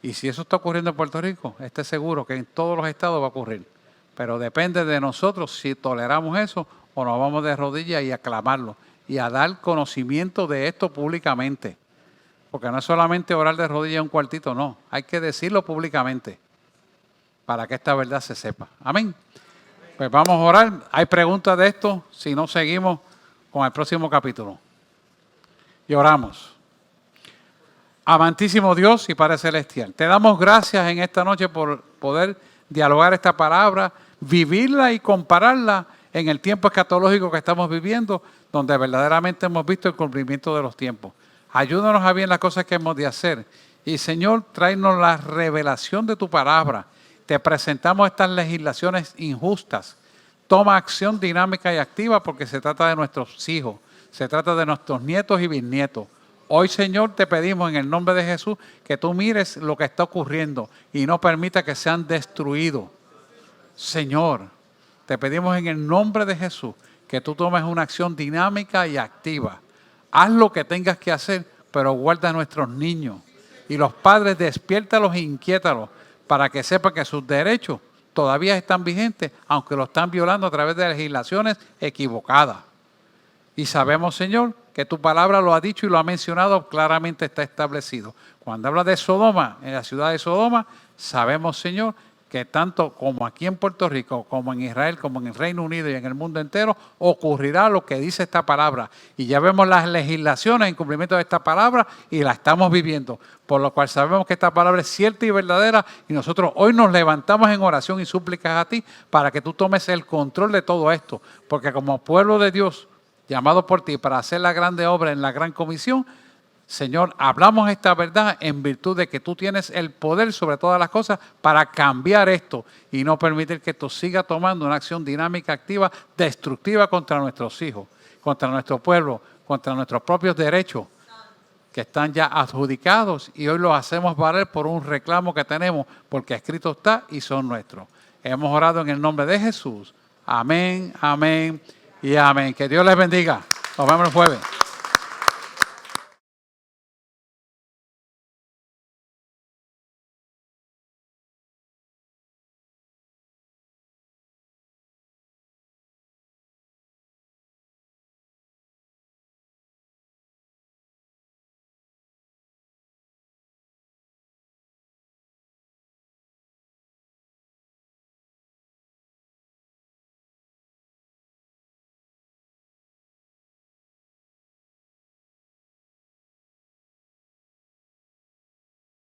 Y si eso está ocurriendo en Puerto Rico, esté seguro que en todos los estados va a ocurrir. Pero depende de nosotros si toleramos eso o nos vamos de rodillas y a clamarlo y a dar conocimiento de esto públicamente. Porque no es solamente orar de rodillas en un cuartito, no. Hay que decirlo públicamente para que esta verdad se sepa. Amén. Pues vamos a orar. ¿Hay preguntas de esto? Si no, seguimos con el próximo capítulo. Y oramos. Amantísimo Dios y Padre Celestial, te damos gracias en esta noche por poder dialogar esta palabra, vivirla y compararla en el tiempo escatológico que estamos viviendo, donde verdaderamente hemos visto el cumplimiento de los tiempos. Ayúdanos a ver las cosas que hemos de hacer. Y Señor, tráenos la revelación de tu palabra. Te presentamos estas legislaciones injustas. Toma acción dinámica y activa porque se trata de nuestros hijos, se trata de nuestros nietos y bisnietos. Hoy, Señor, te pedimos en el nombre de Jesús que tú mires lo que está ocurriendo y no permita que sean destruidos. Señor, te pedimos en el nombre de Jesús que tú tomes una acción dinámica y activa. Haz lo que tengas que hacer, pero guarda a nuestros niños. Y los padres, despiértalos e inquiétalos para que sepan que sus derechos todavía están vigentes, aunque lo están violando a través de legislaciones equivocadas. Y sabemos, Señor, que tu palabra lo ha dicho y lo ha mencionado, claramente está establecido. Cuando habla de Sodoma, en la ciudad de Sodoma, sabemos, Señor, que tanto como aquí en Puerto Rico, como en Israel, como en el Reino Unido y en el mundo entero, ocurrirá lo que dice esta palabra. Y ya vemos las legislaciones en cumplimiento de esta palabra y la estamos viviendo. Por lo cual sabemos que esta palabra es cierta y verdadera y nosotros hoy nos levantamos en oración y súplicas a ti para que tú tomes el control de todo esto. Porque como pueblo de Dios, llamado por ti para hacer la grande obra en la gran comisión, Señor, hablamos esta verdad en virtud de que tú tienes el poder sobre todas las cosas para cambiar esto y no permitir que esto siga tomando una acción dinámica, activa, destructiva contra nuestros hijos, contra nuestro pueblo, contra nuestros propios derechos que están ya adjudicados y hoy los hacemos valer por un reclamo que tenemos porque escrito está y son nuestros. Hemos orado en el nombre de Jesús. Amén, amén y amén. Que Dios les bendiga. Nos vemos el jueves.